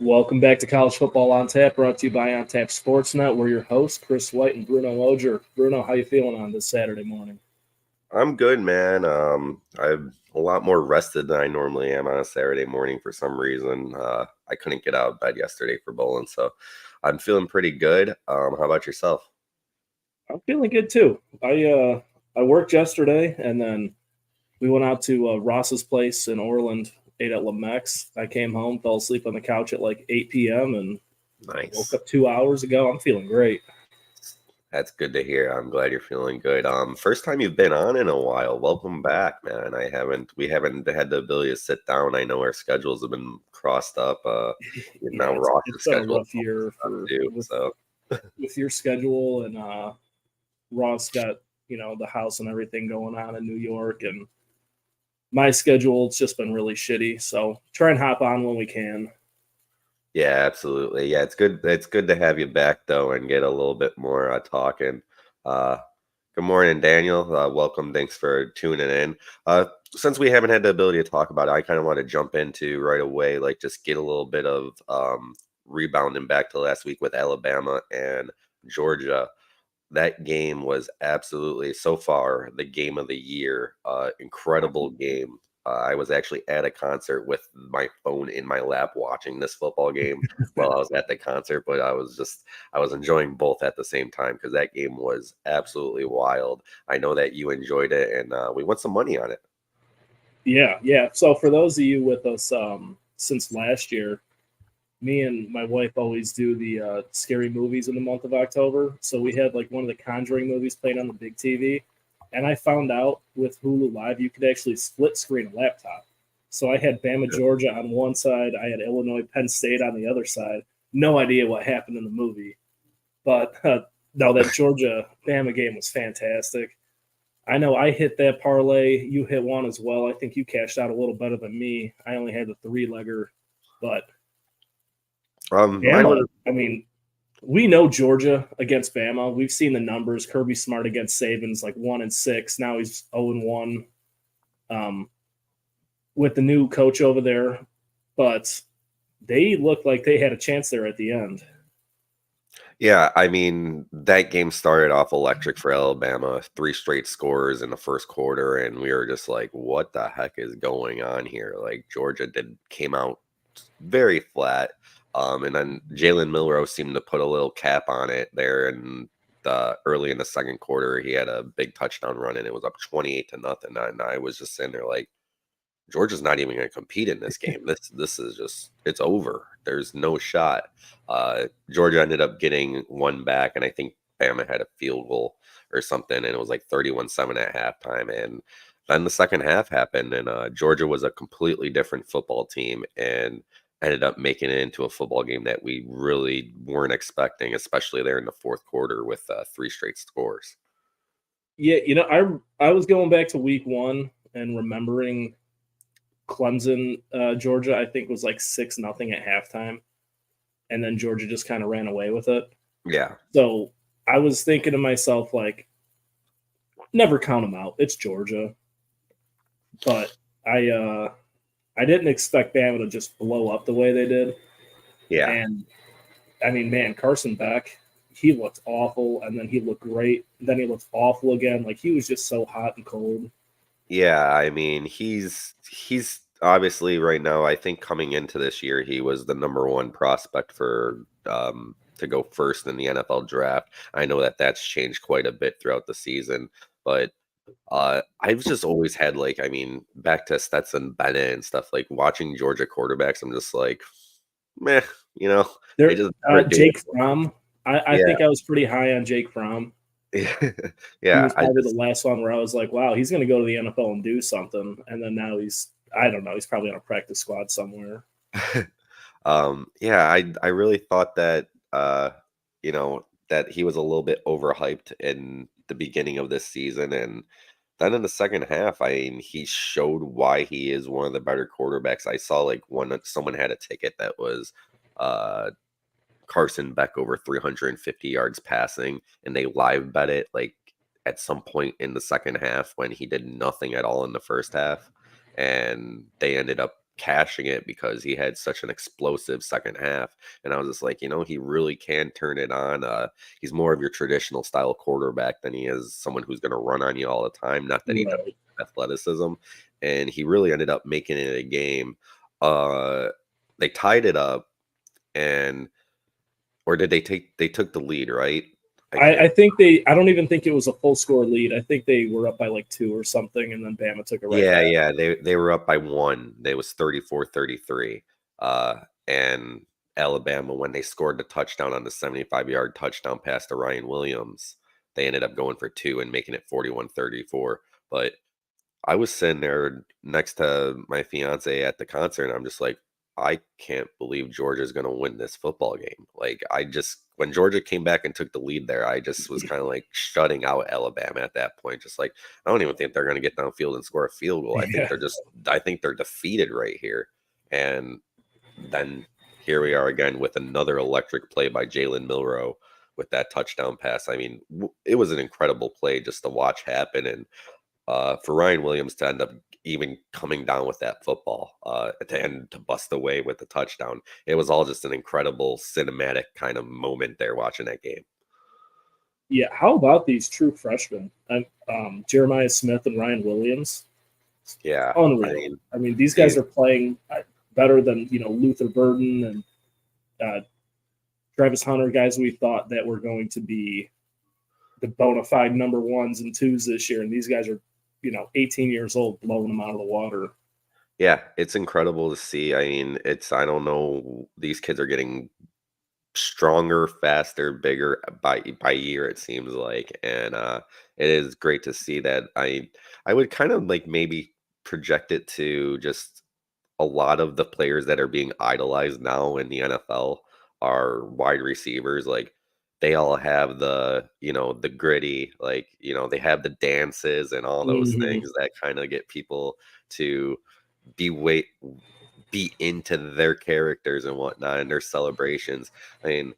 Welcome back to College Football on Tap, brought to you by On Tap Sportsnet. We're your hosts, Chris White and Bruno Loger. Bruno, how you feeling on this Saturday morning? I'm good, man. I'm a lot more rested than I normally am on a Saturday morning for some reason. I couldn't get out of bed yesterday for bowling, so I'm feeling pretty good. How about yourself? I'm feeling good too. I worked yesterday, and then we went out to Ross's place in Orland, ate at Lamex. I came home, fell asleep on the couch at like 8 p.m. and woke Nice. up 2 hours ago. I'm feeling great. That's good to hear. I'm glad you're feeling good. First time you've been on in a while. Welcome back, man. We haven't had the ability to sit down. I know our schedules have been crossed up. Yeah, Now it's Ross's been a schedule rough year for too. with So with your schedule, and Ross got the house and everything going on in New York, and my schedule, it's just been really shitty. So try and hop on when we can. yeah, absolutely. Yeah, it's good. It's good to have you back though, and get a little bit more talking. Uh, Good morning, Daniel. Welcome. Thanks for tuning in. Since we haven't had the ability to talk about it, I kind of want to jump into right away, like just get a little bit of rebounding back to last week with Alabama and Georgia. That game was absolutely, so far, the game of the year. Incredible game. I was actually at a concert with my phone in my lap watching this football game while I was at the concert, but I was enjoying both at the same time because that game was absolutely wild. I know that you enjoyed it, and we won some money on it. Yeah. So for those of you with us since last year, me and my wife always do the scary movies in the month of October. So we had like one of the Conjuring movies playing on the big TV. And I found out with Hulu Live, you could actually split screen a laptop. So I had Bama, Georgia on one side, I had Illinois, Penn State on the other side. No idea what happened in the movie. But no, that Georgia Bama game was fantastic. I know I hit that parlay. You hit one as well. I think you cashed out a little better than me. I only had the three legger, but Mine Bama, was I mean, we know Georgia against Bama. We've seen the numbers. Kirby Smart against Saban's like 1-6. Now he's 0-1 with the new coach over there. But they looked like they had a chance there at the end. Yeah, I mean, that game started off electric for Alabama, three straight scores in the first quarter, and we were just like, what the heck is going on here? Like Georgia did came out very flat. And then Jalen Milrow seemed to put a little cap on it there, and early in the second quarter he had a big touchdown run and it was up 28-0. And I was just sitting there like, Georgia's not even going to compete in this game. This is just, it's over. There's no shot. Georgia ended up getting one back, and I think Bama had a field goal or something, and it was like 31-7 at halftime. And then the second half happened, and Georgia was a completely different football team and ended up making it into a football game that we really weren't expecting, especially there in the fourth quarter with three straight scores. Yeah, I was going back to week one and remembering Clemson, Georgia, I think was like 6-0 at halftime. And then Georgia just kind of ran away with it. Yeah. So I was thinking to myself, like, never count them out. It's Georgia. But I didn't expect Bama to just blow up the way they did. Yeah. And I mean, man, Carson Beck, he looked awful, and then he looked great. Then he looked awful again. Like he was just so hot and cold. Yeah, I mean, he's obviously right now, I think coming into this year, he was the number one prospect for to go first in the NFL draft. I know that that's changed quite a bit throughout the season, but I've just always had like, I mean, back to Stetson Bennett and stuff, like watching Georgia quarterbacks, I'm just like, meh, you know, they There, just never do Jake it. Fromm. I Yeah. think I was pretty high on Jake Fromm. He Yeah, was probably the last one where I was like, wow, he's going to go to the NFL and do something. And then now I don't know, he's probably on a practice squad somewhere. Yeah, I really thought that you know, that he was a little bit overhyped in the beginning of this season, and then in the second half, I mean, he showed why he is one of the better quarterbacks. I saw like one that someone had a ticket that was uh Carson Beck over 350 yards passing, and they live bet it like at some point in the second half when he did nothing at all in the first half, and they ended up cashing it because he had such an explosive second half. And I was just like, he really can turn it on. He's more of your traditional style quarterback than he is someone who's going to run on you all the time. Not that he doesn't Right. have athleticism. And he really ended up making it a game. They tied it up, and or did they took the lead, right? I I can't. think I don't even think it was a full score lead. I think they were up by like 2 or something, and then Bama took it right Yeah, back. yeah, they were up by 1. They was 34-33. And Alabama, when they scored the touchdown on the 75-yard touchdown pass to Ryan Williams, they ended up going for 2 and making it 41-34. But I was sitting there next to my fiance at the concert, and I'm just like, I can't believe Georgia's going to win this football game. Like, when Georgia came back and took the lead there, I just was kind of like shutting out Alabama at that point. Just like, I don't even think they're going to get downfield and score a field goal. Yeah. I think they're defeated right here. And then here we are again with another electric play by Jalen Milrow with that touchdown pass. I mean, it was an incredible play just to watch happen. And for Ryan Williams to end up even coming down with that football to bust away with the touchdown, it was all just an incredible cinematic kind of moment there watching that game. Yeah. How about these true freshmen? Jeremiah Smith and Ryan Williams. Yeah, Unreal. I mean, these guys are playing better than Luther Burden and Travis Hunter, guys we thought that were going to be the bona fide number 1s and 2s this year, and these guys are 18 years old, blowing them out of the water. Yeah, it's incredible to see. I mean, I don't know, these kids are getting stronger, faster, bigger by year, it seems like. And it is great to see that. I would kind of like maybe project it to just a lot of the players that are being idolized now in the NFL are wide receivers. Like, they all have the gritty, like, they have the dances and all those Mm-hmm. things that kind of get people to be wait be into their characters and whatnot and their celebrations. I mean,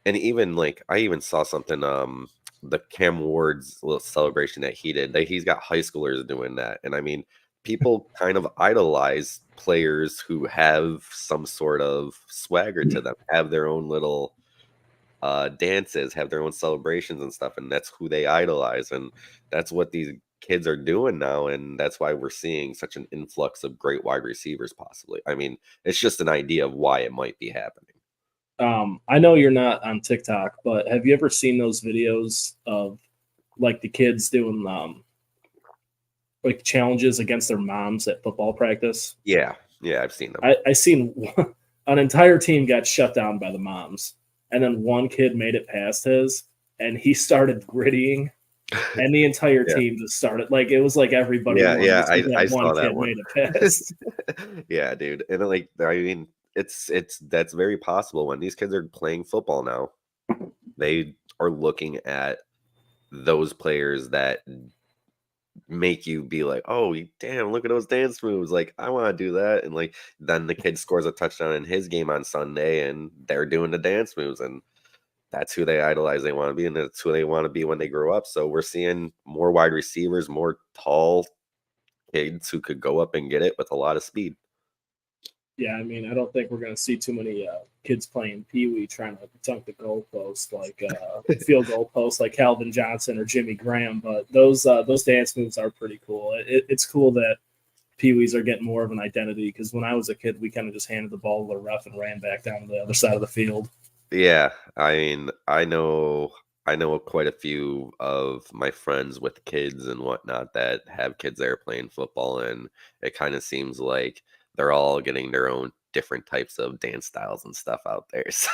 and even like I even saw something, the Cam Ward's little celebration that he did. That he's got high schoolers doing that. And I mean, people kind of idolize players who have some sort of swagger to them, have their own little dances, have their own celebrations and stuff, and that's who they idolize. And that's what these kids are doing now, and that's why we're seeing such an influx of great wide receivers possibly. I mean, it's just an idea of why it might be happening. I know you're not on TikTok, but have you ever seen those videos of like the kids doing like challenges against their moms at football practice? Yeah, I've seen them. I seen an entire team got shut down by the moms, and then one kid made it past his, and he started grittying, and the entire Yeah. team just started like it was like everybody Yeah, won yeah, just 'cause I that one saw that kid one. made it past. Yeah, dude. And like, I mean, it's that's very possible when these kids are playing football now. They are looking at those players that make you be like, "Oh, damn, look at those dance moves. Like, I want to do that." And like then the kid scores a touchdown in his game on Sunday and they're doing the dance moves, and that's who they idolize, they want to be, and that's who they want to be when they grow up. So we're seeing more wide receivers, more tall kids who could go up and get it with a lot of speed. Yeah, I mean, I don't think we're going to see too many kids playing Pee Wee trying to dunk the goalpost, like field goal post, like Calvin Johnson or Jimmy Graham. But those dance moves are pretty cool. It's cool that Pee Wees are getting more of an identity because when I was a kid, we kind of just handed the ball to the ref and ran back down to the other side of the field. Yeah, I mean, I know quite a few of my friends with kids and whatnot that have kids that are playing football, and it kind of seems like they're all getting their own different types of dance styles and stuff out there. So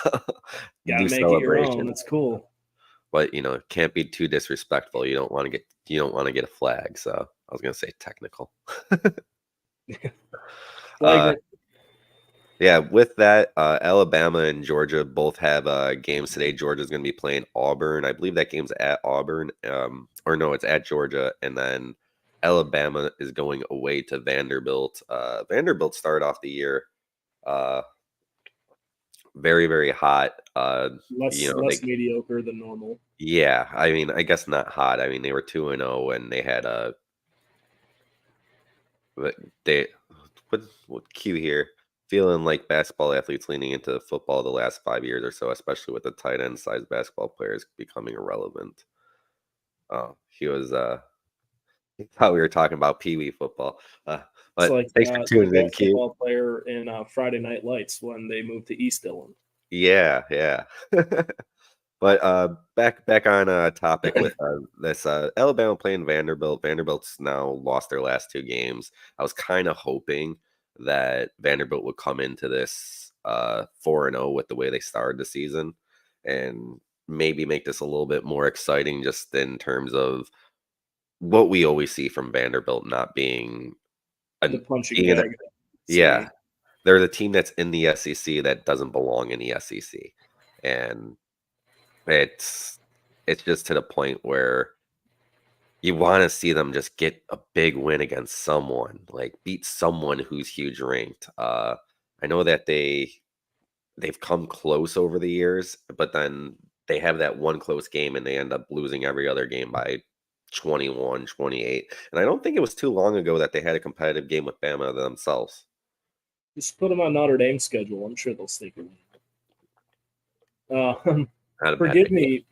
Got to do make it your own. celebration, It's cool. but it can't be too disrespectful. You don't want to get a flag. So I was gonna say technical. Uh, Flagrant. Yeah, with that, Alabama and Georgia both have games today. Georgia's going to be playing Auburn. I believe that game's at Auburn, or no, it's at Georgia. And then Alabama is going away to Vanderbilt. Vanderbilt started off the year uh, very, very hot. Less mediocre than normal. Yeah, I mean, I guess not hot. I mean, they were 2-0, and they had but they with Q here, feeling like basketball athletes leaning into football the last 5 years or so, especially with the tight end size basketball players becoming irrelevant. Oh, he thought we were talking about Pee Wee football. It's But like thanks for the tuning in, Q. basketball player in Friday Night Lights when they moved to East Dillon. Yeah, yeah. But back on topic with this Alabama playing Vanderbilt. Vanderbilt's now lost their last 2 games. I was kind of hoping that Vanderbilt would come into this 4-0 with the way they started the season, and maybe make this a little bit more exciting, just in terms of what we always see from Vanderbilt not being The an punching being an, bag. yeah, they're the team that's in the SEC that doesn't belong in the SEC, and it's it's just to the point where you want to see them just get a big win against someone, like beat someone who's huge ranked. I know that they've come close over the years, but then they have that one close game and they end up losing every other game by 21, 28. And I don't think it was too long ago that they had a competitive game with Bama themselves. Just put them on Notre Dame's schedule. I'm sure they'll sneak it in. Not a bad Forgive thing. me.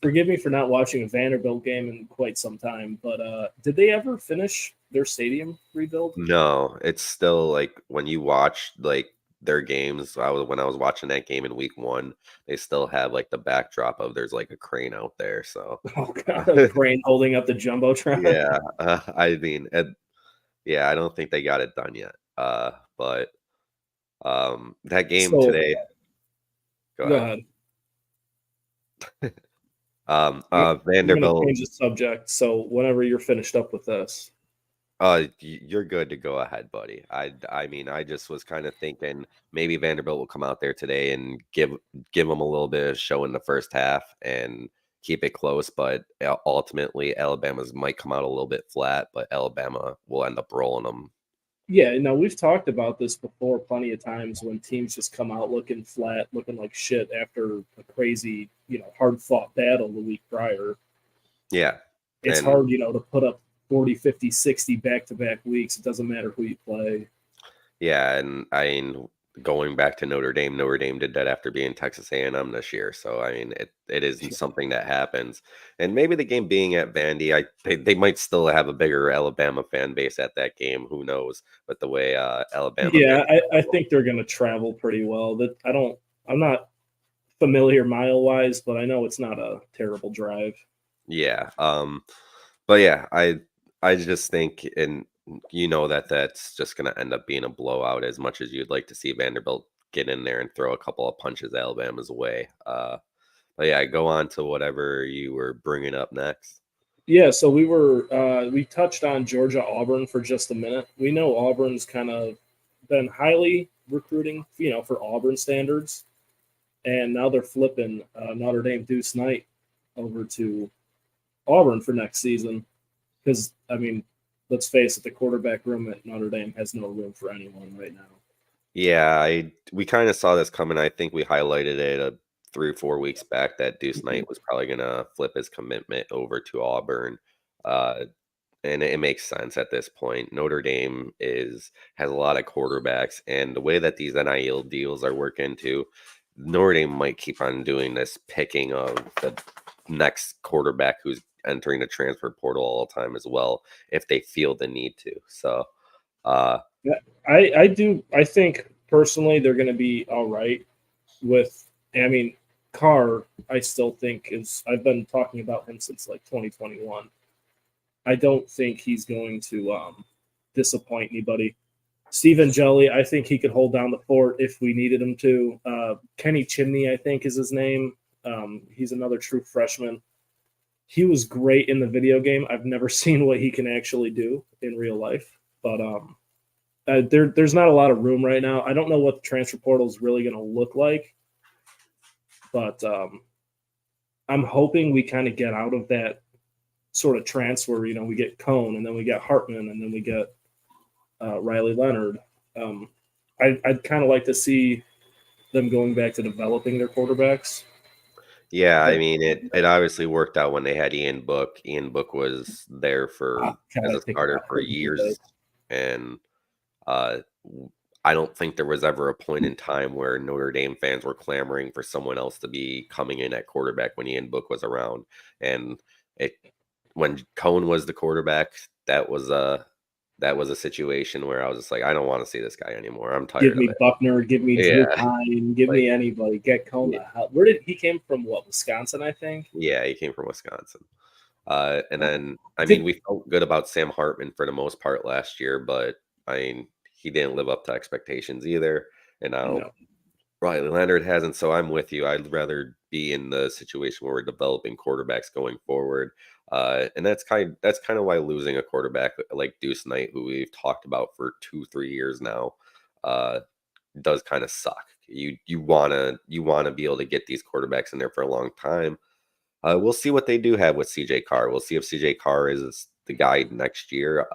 Forgive me for not watching a Vanderbilt game in quite some time, but did they ever finish their stadium rebuild? No, it's still like when you watch like their games. When I was watching that game in week 1, they still have like the backdrop of there's like a crane out there. So Oh god, a crane holding up the jumbotron. yeah, I mean, yeah, I don't think they got it done yet. But that game So today. Go go ahead. ahead. I'm gonna Vanderbilt. change the subject. So whenever you're finished up with this, You're good to go ahead, buddy. I mean, I just was kind of thinking maybe Vanderbilt will come out there today and give them a little bit of show in the first half and keep it close. But ultimately, Alabama's might come out a little bit flat, but Alabama will end up rolling them. yeah. No, we've talked about this before plenty of times when teams just come out looking flat, looking like shit after a crazy, hard fought battle the week prior. Yeah, It's and hard, to put up 40, 50, 60 back-to-back weeks. It doesn't matter who you play. yeah, and I mean, going back to Notre Dame, Notre Dame did that after being Texas A&M this year. So I mean, it isn't something that happens. And maybe the game being at Vandy, they might still have a bigger Alabama fan base at that game. Who knows? But the way Alabama Yeah, made I think they're going to travel pretty well. I'm not familiar mile-wise, but I know it's not a terrible drive. yeah. But yeah, I just think, and that's just going to end up being a blowout, as much as you'd like to see Vanderbilt get in there and throw a couple of punches Alabama's way. But yeah, go on to whatever you were bringing up next. Yeah, so we touched on Georgia Auburn for just a minute. We know Auburn's kind of been highly recruiting, for Auburn standards, and now they're flipping Notre Dame Deuce Knight over to Auburn for next season. Because I mean, let's face it, the quarterback room at Notre Dame has no room for anyone right now. Yeah, we kind of saw this coming. I think we highlighted it 3 or 4 weeks back that Deuce Knight was probably going to flip his commitment over to Auburn. Uh, and it makes sense at this point. Notre Dame has a lot of quarterbacks, and the way that these NIL deals are working too, Notre Dame might keep on doing this picking of the next quarterback who's entering the transfer portal all the time as well, if they feel the need to. So, Yeah, I think personally they're going to be all right with. I mean, Carr, I still think I've been talking about him since like 2021. I don't think he's going to disappoint anybody. Stephen Jelly, I think he could hold down the fort if we needed him to. Kenny Chimney, I think, is his name. He's another true freshman. He was great in the video game. I've never seen what he can actually do in real life, but there's not a lot of room right now. I don't know what the transfer portal is really going to look like, but I'm hoping we kind of get out of that sort of trance where we get Cone and then we get Hartman and then we get Riley Leonard. I'd kind of like to see them going back to developing their quarterbacks. yeah, I mean, it obviously worked out when they had Ian Book. Ian Book was there as a starter for years, and Uh, I don't think there was ever a point in time where Notre Dame fans were clamoring for someone else to be coming in at quarterback when Ian Book was around. And it when Cohn was the quarterback, that was a situation where I was just like, I don't want to see this guy anymore. I'm Give tired of me it. Buckner, give me Drew Yeah, Pine, give like me anybody. Get Cone yeah, the hell. Where did he came from? What, Wisconsin? I think. yeah, he came from Wisconsin. And Oh. then I mean, Did we felt good about Sam Hartman for the most part last year, but I mean, he didn't live up to expectations either. And now no? Riley Leonard hasn't, so I'm with you. I'd rather be in the situation where we're developing quarterbacks going forward. And that's kind of why losing a quarterback like Deuce Knight, who we've talked about for 2, 3 years now, uh, does kind of suck. You wanna be able to get these quarterbacks in there for a long time. We'll see what they do have with CJ Carr. We'll see if CJ Carr is the guy next year.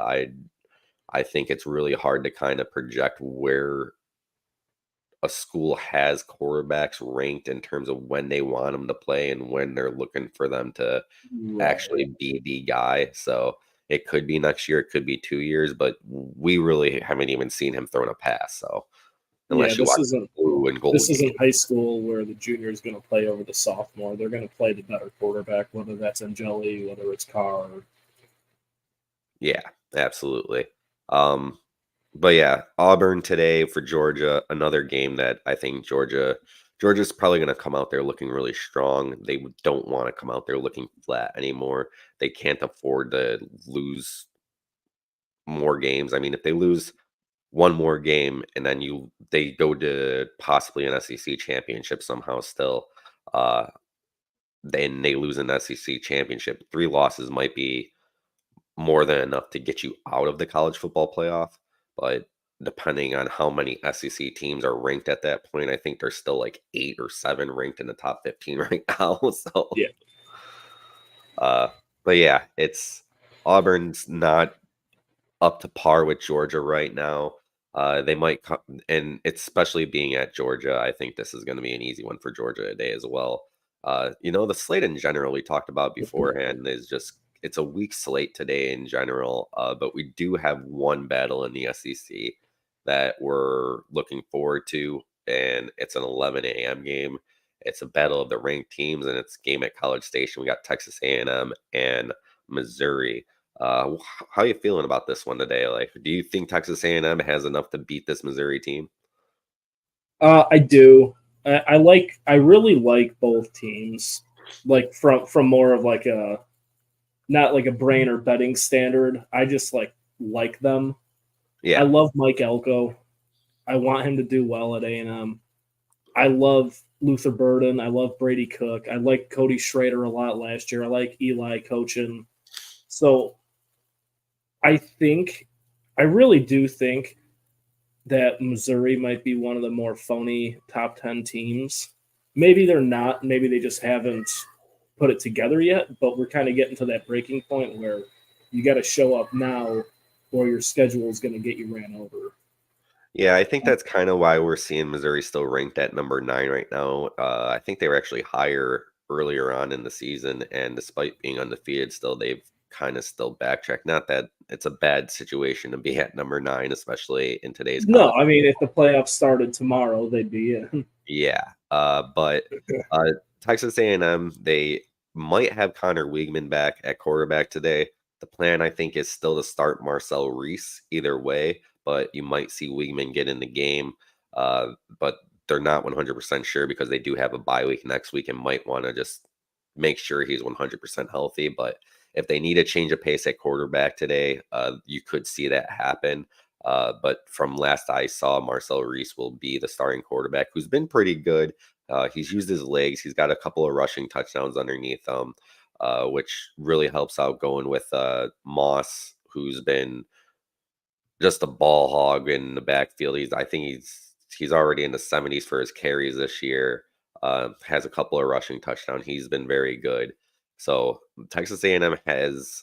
I think it's really hard to kind of project where a school has quarterbacks ranked in terms of when they want them to play and when they're looking for them to Right. actually be the guy. So it could be next year, it could be 2 years, but we really haven't even seen him throwing a pass. So Yeah, unless you watch the blue and gold this game, isn't high school where the junior is going to play over the sophomore. They're going to play the better quarterback, whether that's Angeli, whether it's Carr. yeah, absolutely. Um, but yeah, Auburn today for Georgia, another game that I think Georgia's probably going to come out there looking really strong. They don't want to come out there looking flat anymore. They can't afford to lose more games. I mean, if they lose one more game and then they go to possibly an SEC championship somehow still, uh, then they lose an SEC championship. 3 losses might be more than enough to get you out of the college football playoff. But depending on how many SEC teams are ranked at that point, I think there's still like 8 or 7 ranked in the top 15 right now. So, Yeah, uh, but yeah, it's Auburn's not up to par with Georgia right now. They might come, and especially being at Georgia, I think this is going to be an easy one for Georgia today as well. The slate in general we talked about beforehand is just it's a weak slate today in general. But we do have one battle in the SEC that we're looking forward to, and it's an 11 a.m. game. It's a battle of the ranked teams, and it's a game at College Station. We got Texas A&M and Missouri. How are you feeling about this one today? Like, do you think Texas A&M has enough to beat this Missouri team? I do. I really like both teams. Like from more of like a not like a brain or betting standard. I just like them. I Yeah, love Mike Elko. I want him to do well at A&M. I love Luther Burden. I love Brady Cook. I like Cody Schrader a lot last year. I like Eli coaching. So I really do think that Missouri might be one of the more phony top 10 teams. Maybe they're not. Maybe they just haven't put it together yet, but we're kind of getting to that breaking point where you got to show up now or your schedule is going to get you ran over. yeah, I think that's kind of why we're seeing Missouri still ranked at number 9 right now. I think they were actually higher earlier on in the season, and despite being undefeated, still they've kind of still backtracked. Not that it's a bad situation to be at number 9, especially in today's No, college. I mean, if the playoffs started tomorrow, they'd be in. Yeah, but uh, Texas A&M, they might have Connor Weigman back at quarterback today. The plan, I think, is still to start Marcel Reese either way, but you might see Weigman get in the game. But they're not 100% sure because they do have a bye week next week and might want to just make sure he's 100% healthy. But if they need a change of pace at quarterback today, you could see that happen. But from last I saw, Marcel Reese will be the starting quarterback, who's been pretty good. He's used his legs. He's got a couple of rushing touchdowns underneath him, which really helps out going with Moss, who's been just a ball hog in the backfield. I think he's already in the 70s for his carries this year. Has a couple of rushing touchdowns. He's been very good. So Texas A&M has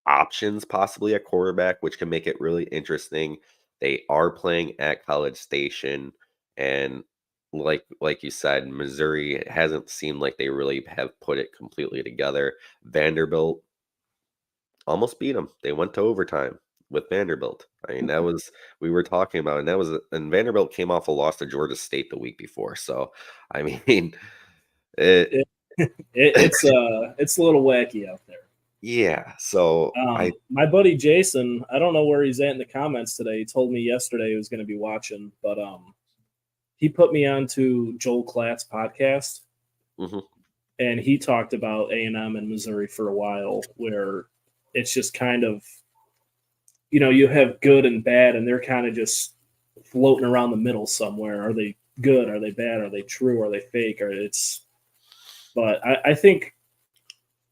options possibly at quarterback, which can make it really interesting. They are playing at College Station, and like you said, Missouri hasn't seemed like they really have put it completely together. Vanderbilt almost beat them. They went to overtime. with Vanderbilt. I mean, that was we were talking about, and Vanderbilt came off a loss to Georgia State the week before. So, I mean, it It, it's a little wacky out there. yeah. So My buddy Jason, I don't know where he's at in the comments today. He told me yesterday he was going to be watching, but he put me on to Joel Klatt's podcast, mhm. and he talked about A&M and Missouri for a while, where it's just kind of, you have good and bad, and they're kind of just floating around the middle somewhere. Are they good? Are they bad? Are they true? Are they fake? But I think,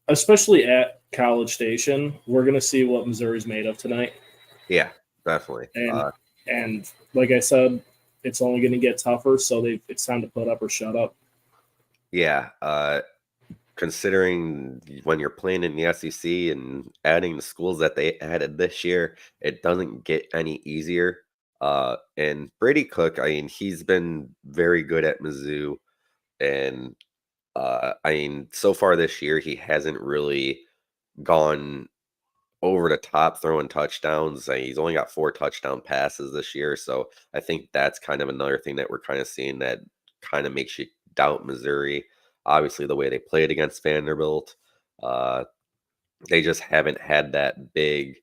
especially at College Station, we're going to see what Missouri's made of tonight. Yeah, definitely. And like I said, it's only going to get tougher. So it's time to put up or shut up. Yeah. Considering when you're playing in the SEC and adding the schools that they added this year, it doesn't get any easier. And Brady Cook, I mean, he's been very good at Mizzou, and I mean, so far this year, he hasn't really gone over the top throwing touchdowns. He's only got 4 touchdown passes this year, so I think that's kind of another thing that we're kind of seeing that kind of makes you doubt Missouri. Obviously, the way they played against Vanderbilt, uh, they just haven't had that big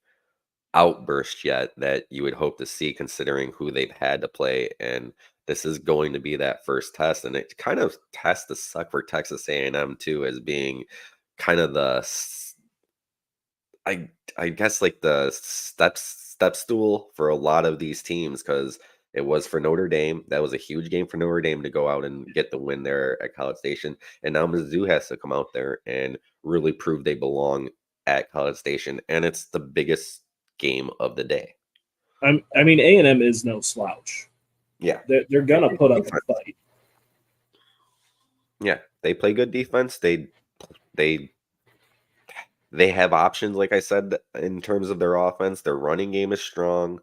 outburst yet that you would hope to see, considering who they've had to play. And this is going to be that first test, and it kind of has to suck for Texas A&M too, as being kind of I guess like the step stool for a lot of these teams, because it was for Notre Dame. That was a huge game for Notre Dame to go out and get the win there at College Station. And now Mizzou has to come out there and really prove they belong at College Station. And it's the biggest game of the day. I mean, A&M is no slouch. Yeah. They're going to put up a fight. Yeah. They play good defense. They have options, like I said, in terms of their offense. Their running game is strong.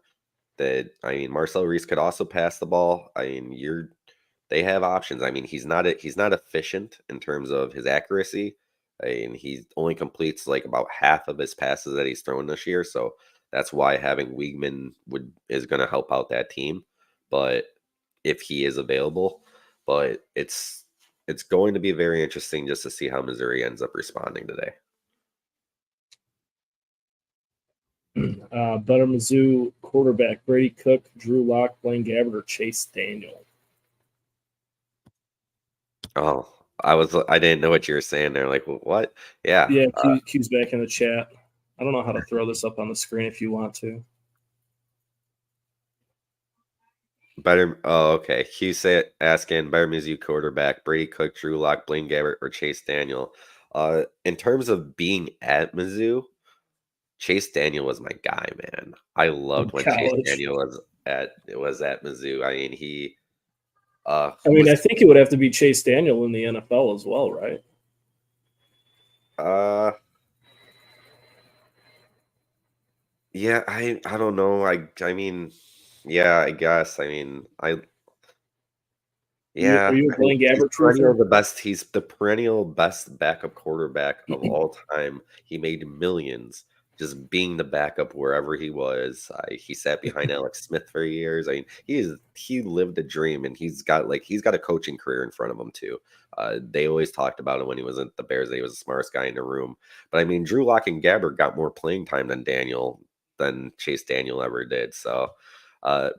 I mean, Marcel Reese could also pass the ball. I mean, they have options. I mean, he's not efficient in terms of his accuracy. I mean, he only completes like about half of his passes that he's thrown this year. So that's why having Wiegman is going to help out that team. But if he is available, but it's going to be very interesting just to see how Missouri ends up responding today. Better Mizzou quarterback: Brady Cook, Drew Lock, Blaine Gabbert, or Chase Daniel? Oh, I didn't know what you were saying there. Like, what? Yeah. Yeah, Q's back in the chat. I don't know how to throw this up on the screen if you want to. Better. Oh, okay. Q asking better Mizzou quarterback: Brady Cook, Drew Lock, Blaine Gabbert, or Chase Daniel. In terms of being at Mizzou, Chase Daniel was my guy, man. I loved when Chase Daniel was at Mizzou. I mean, he. I think it would have to be Chase Daniel in the NFL as well, right? Yeah, I don't know. I mean, yeah, I guess. I mean, yeah, Are you a Blaine Gabbert truther? He's the perennial best backup quarterback of all time. He made millions just being the backup wherever he was. He sat behind Alex Smith for years. I mean, he lived a dream, and he's got a coaching career in front of him too. They always talked about it when he was at the Bears, that he was the smartest guy in the room. But I mean, Drew Lock and Gabbert got more playing time than Chase Daniel ever did. So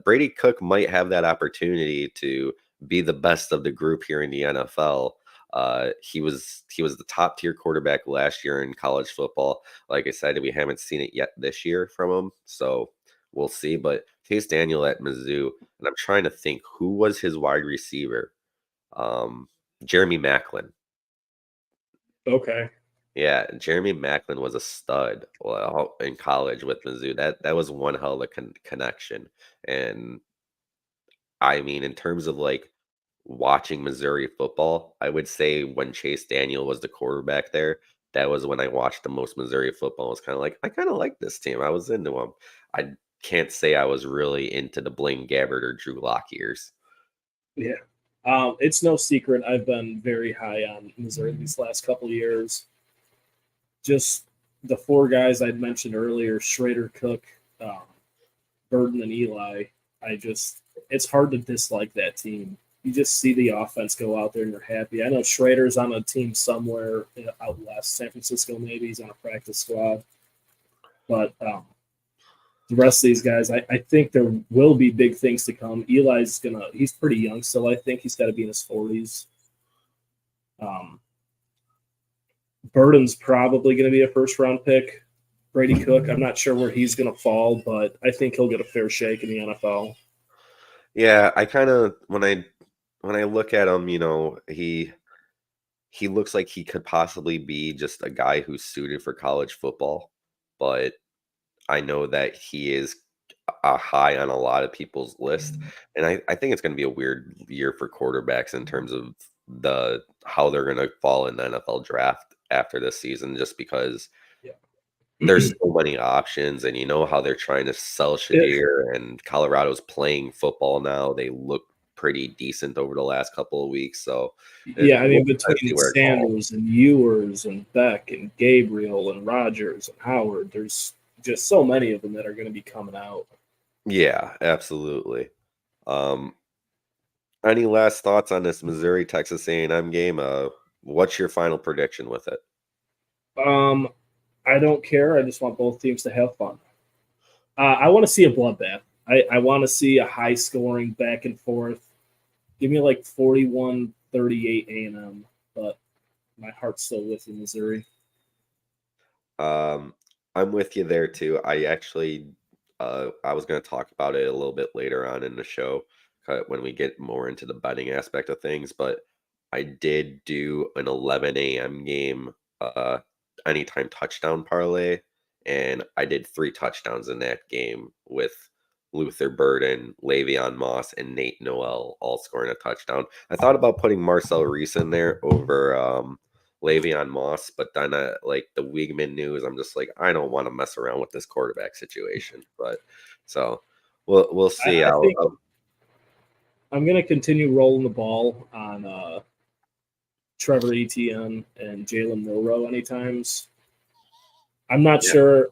Brady Cook might have that opportunity to be the best of the group here in the NFL. He was the top tier quarterback last year in college football. Like I said, we haven't seen it yet this year from him, so we'll see. But Chase Daniel at Mizzou, and I'm trying to think who was his wide receiver. Jeremy Maclin. Okay. Yeah, Jeremy Maclin was a stud in college with Mizzou. That was one hell of a connection. And I mean, in terms of like watching Missouri football, I would say when Chase Daniel was the quarterback there, that was when I watched the most Missouri football. I was kind of like, I kind of like this team. I was into them. I can't say I was really into the Blaine Gabbert or Drew Lock years. Yeah. It's no secret I've been very high on Missouri these last couple of years. Just the 4 guys I'd mentioned earlier: Schrader, Cook, um, Burden and Eli, it's hard to dislike that team. You just see the offense go out there and you're happy. I know Schrader's on a team somewhere out west, San Francisco maybe. He's on a practice squad. But the rest of these guys, I think there will be big things to come. He's pretty young still, I think. He's got to be in his 40s. Burden's probably going to be a first-round pick. Brady Cook, I'm not sure where he's going to fall, but I think he'll get a fair shake in the NFL. Yeah, I kind of when I look at him, he looks like he could possibly be just a guy who's suited for college football, but I know that he is a high on a lot of people's list, and I think it's going to be a weird year for quarterbacks in terms of how they're going to fall in the NFL draft after this season, just because Yeah. there's so many options, and how they're trying to sell Shadir, and Colorado's playing football now. They look pretty decent over the last couple of weeks, so Yeah, I mean, we'll see between where it falls. Sanders and Ewers and Beck and Gabriel and Rogers and Howard, there's just so many of them that are going to be coming out. Yeah, absolutely. Any last thoughts on this Missouri Texas A&M game? What's your final prediction with it? I don't care. I just want both teams to have fun. I want to see a bloodbath. I want to see a high scoring back and forth. Give me like 41-38 A&M, but my heart's still with you, Missouri. I'm with you there too. I actually, I was going to talk about it a little bit later on in the show when we get more into the betting aspect of things, but I did do an 11 a.m. game, anytime touchdown parlay, and I did 3 touchdowns in that game with Luther Burden, Le'Veon Moss, and Nate Noel all scoring a touchdown. I thought about putting Marcel Reese in there over Le'Veon Moss, but then like the Weigman news, I'm just like, I don't want to mess around with this quarterback situation. But so we'll see. I think I'm going to continue rolling the ball on Trevor Etienne and Jalen Milroe anytimes. I'm not sure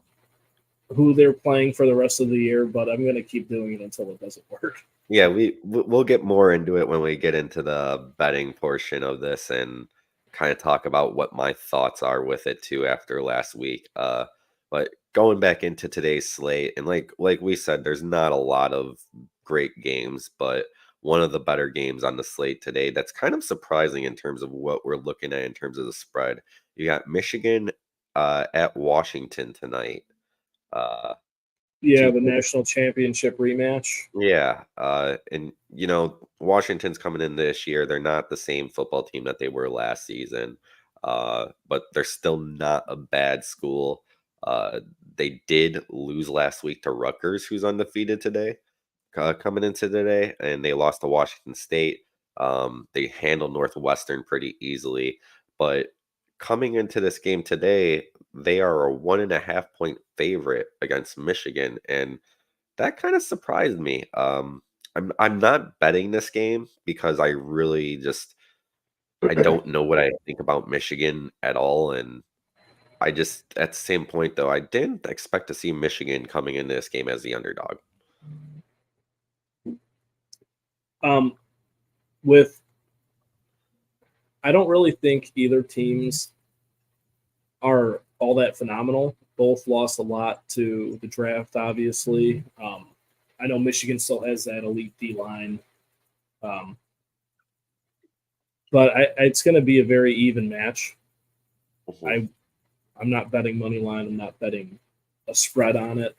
who they're playing for the rest of the year, but I'm going to keep doing it until it doesn't work. Yeah, we'll get more into it when we get into the betting portion of this and kind of talk about what my thoughts are with it too after last week. But going back into today's slate, and like we said, there's not a lot of great games, but one of the better games on the slate today that's kind of surprising in terms of what we're looking at in terms of the spread. You got Michigan at Washington tonight. Yeah, the national championship rematch. Yeah, and Washington's coming in this year. They're not the same football team that they were last season, but they're still not a bad school. They did lose last week to Rutgers, who's undefeated today, coming into today, and they lost to Washington State. They handled Northwestern pretty easily, but coming into this game today, they are a 1.5 point favorite against Michigan, and that kind of surprised me. I'm not betting this game because I really I don't know what I think about Michigan at all, and I just at the same point though I didn't expect to see Michigan coming into this game as the underdog. With I don't really think either teams are all that phenomenal. Both lost a lot to the draft, obviously. I know Michigan still has that elite D line. But it's going to be a very even match. I'm not betting money line. I'm not betting a spread on it.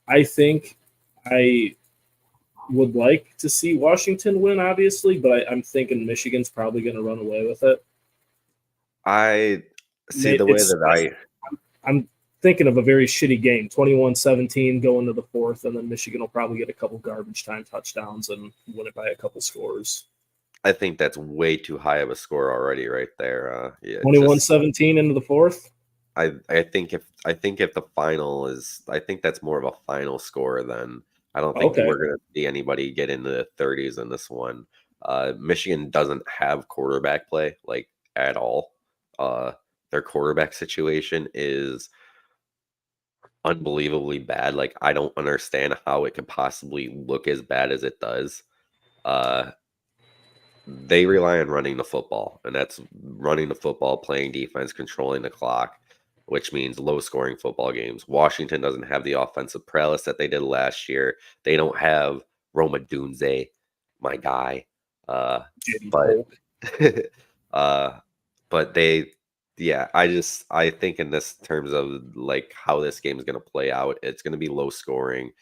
I think I would like to see Washington win, obviously, but I'm thinking Michigan's probably going to run away with it. I see the way that I'm thinking of a very shitty game, 21-17 going to the fourth, and then Michigan will probably get a couple garbage time touchdowns and win it by a couple scores. I think that's way too high of a score already right there. Yeah, 21-17 into the fourth. I think if the final is, I think that's more of a final score than I don't think we're going to see anybody get into the 30s in this one. Michigan doesn't have quarterback play like at all. Their quarterback situation is unbelievably bad. Like, I don't understand how it could possibly look as bad as it does. Uh, they rely on running the football, and that's running the football, playing defense, controlling the clock, which means low scoring football games. Washington doesn't have the offensive prowess that they did last year. They don't have Roma Dunze, my guy. JD But Polk. uh but they yeah, I think in this terms of like how this game is going to play out, it's going to be low scoring.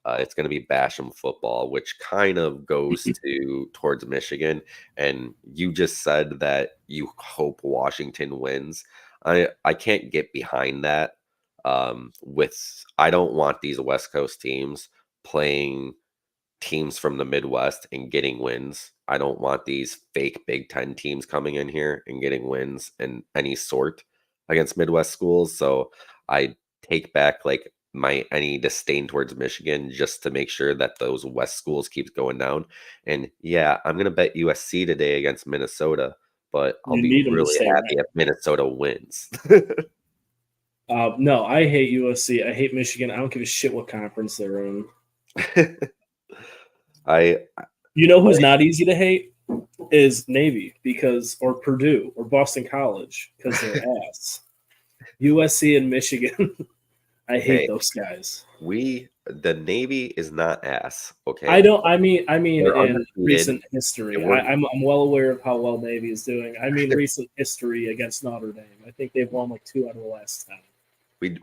It's going to be Basham football, which kind of goes to towards Michigan. And you just said that you hope Washington wins. I can't get behind that. With I don't want these West Coast teams playing teams from the Midwest and getting wins. I don't want these fake Big Ten teams coming in here and getting wins in any sort against Midwest schools. So I take back like my any disdain towards Michigan just to make sure that those West schools keeps going down. And yeah, I'm gonna bet USC today against Minnesota, but I'll You be need them to really stay happy ranked. if Minnesota wins. No, I hate USC. I hate Michigan. I don't give a shit what conference they're in. I You know who's not easy to hate is Navy or Purdue or Boston College because they're ass. USC and Michigan. I hate hey, those guys. the Navy is not ass, I okay? don't. I mean, They're in undefeated. recent history, They weren't. I'm well aware of how well Navy is doing. I mean, recent history against Notre Dame. I think they've won like 2 out of the last 10.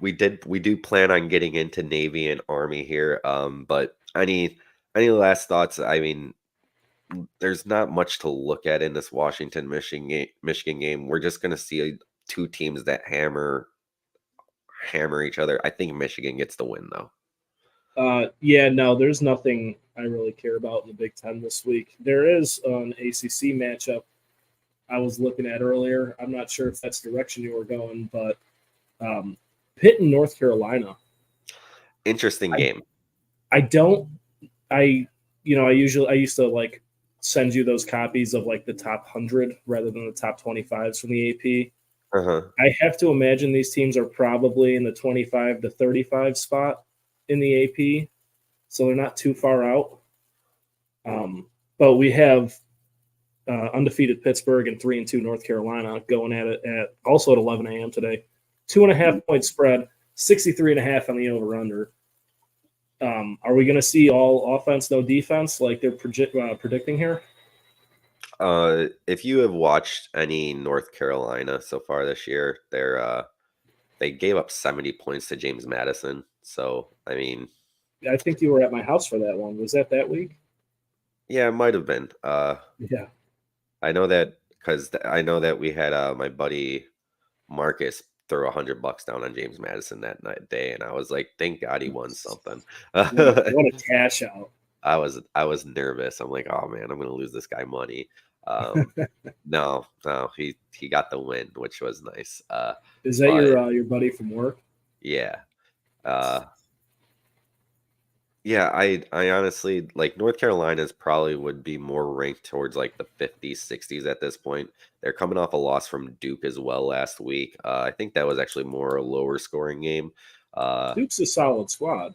We do plan on getting into Navy and Army here. But any last thoughts? I mean, there's not much to look at in this Washington Michigan game. We're just gonna see two teams that hammer each other. I think Michigan gets the win though. Yeah, no, there's nothing I really care about in the Big Ten this week. There is an ACC matchup I was looking at earlier. I'm not sure if that's the direction you were going, but um, Pitt and North Carolina. Interesting I game. I don't I I used to like send you those copies of like the top 100 rather than the top 25s from the AP. Uh-huh. I have to imagine these teams are probably in the 25 to 35 spot in the AP, so they're not too far out. But we have undefeated Pittsburgh and 3-2 North Carolina going at it at also at 11 a.m. today. 2.5 point spread, 63.5 on the over under. Are we going to see all offense, no defense, like they're predicting here? If you have watched any North Carolina so far this year, they gave up 70 points to James Madison. So I mean, I think you were at my house for that one. Was that week? yeah, it might have been. Yeah. I know that because I know that we had my buddy Marcus throw $100 down on James Madison that night day, and I was like, thank God he won something. What a cash out. I was nervous. I'm like, oh man, I'm gonna lose this guy money. Um, no, he got the win, which was nice. Is that But your buddy from work? yeah, uh, yeah, I honestly like North Carolina's probably would be more ranked towards like the 50s, 60s at this point. They're coming off a loss from Duke as well last week. I think that was actually more a lower scoring game. Duke's a solid squad.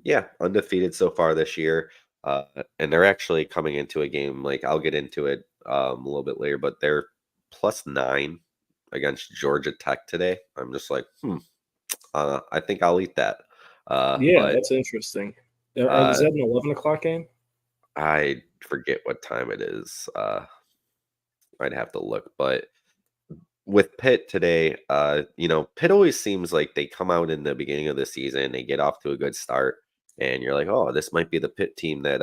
Yeah, undefeated so far this year. And they're actually coming into a game like I'll get into it a little bit later, but they're +9 against Georgia Tech today. I'm just like, I think I'll eat that. Yeah, But that's interesting. Is uh, that an 11 o'clock game? I forget what time it is. I'd have to look, but with Pitt today, Pitt always seems like they come out in the beginning of the season, they get off to a good start, and you're like, oh, this might be the Pitt team that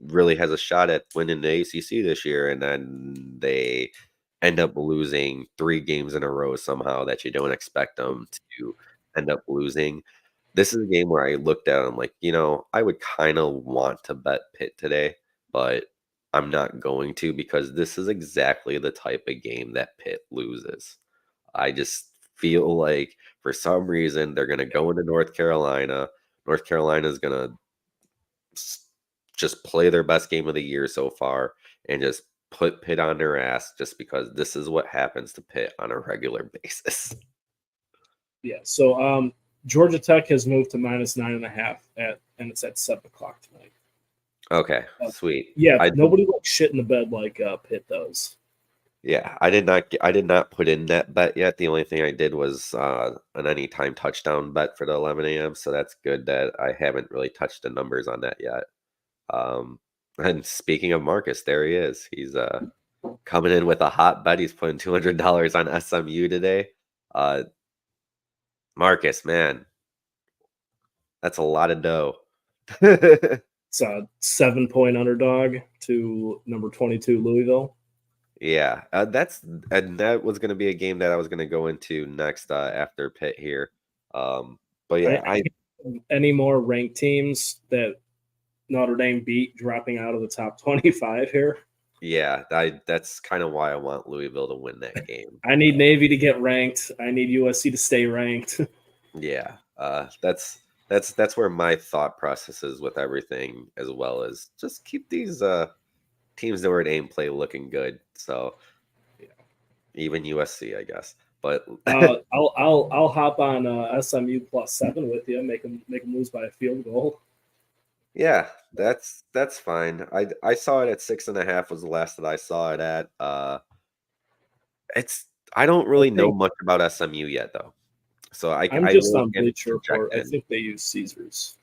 really has a shot at winning the ACC this year, and then they end up losing 3 games in a row somehow that you don't expect them to end up losing. This is a game where I looked at them like, I would kind of want to bet Pitt today, but I'm not going to because this is exactly the type of game that Pitt loses. I just feel like for some reason they're going to go into North Carolina. North Carolina is going to just play their best game of the year so far and just put Pitt on their ass just because this is what happens to Pitt on a regular basis. Yeah. So Georgia Tech has moved to -9.5 and it's at 7 o'clock tonight. Okay, sweet. Yeah, nobody likes shit in the bed like Pitt does. Yeah, I did not put in that bet yet. The only thing I did was an anytime touchdown bet for the 11 a.m. So that's good that I haven't really touched the numbers on that yet. And speaking of Marcus, there he is. He's coming in with a hot bet. He's putting $200 on SMU today. Marcus, man, that's a lot of dough. It's a 7-point underdog to number 22 Louisville. Yeah, that was going to be a game that I was going to go into next after Pitt here. But yeah, any more ranked teams that Notre Dame beat dropping out of the top 25 here? Yeah, that's kind of why I want Louisville to win that game. I need Navy to get ranked. I need USC to stay ranked. Yeah, that's where my thought process is with everything, as well as just keep these teams that were at aim play looking good. So yeah, even USC, I guess. But I'll hop on SMU +7 with you. Make them lose by a field goal. Yeah, that's fine. I saw it at 6.5 was the last that I saw it at. I don't really know much about SMU yet though, so I'm I just really on can't Bleacher Report. project I in. think they use Caesars.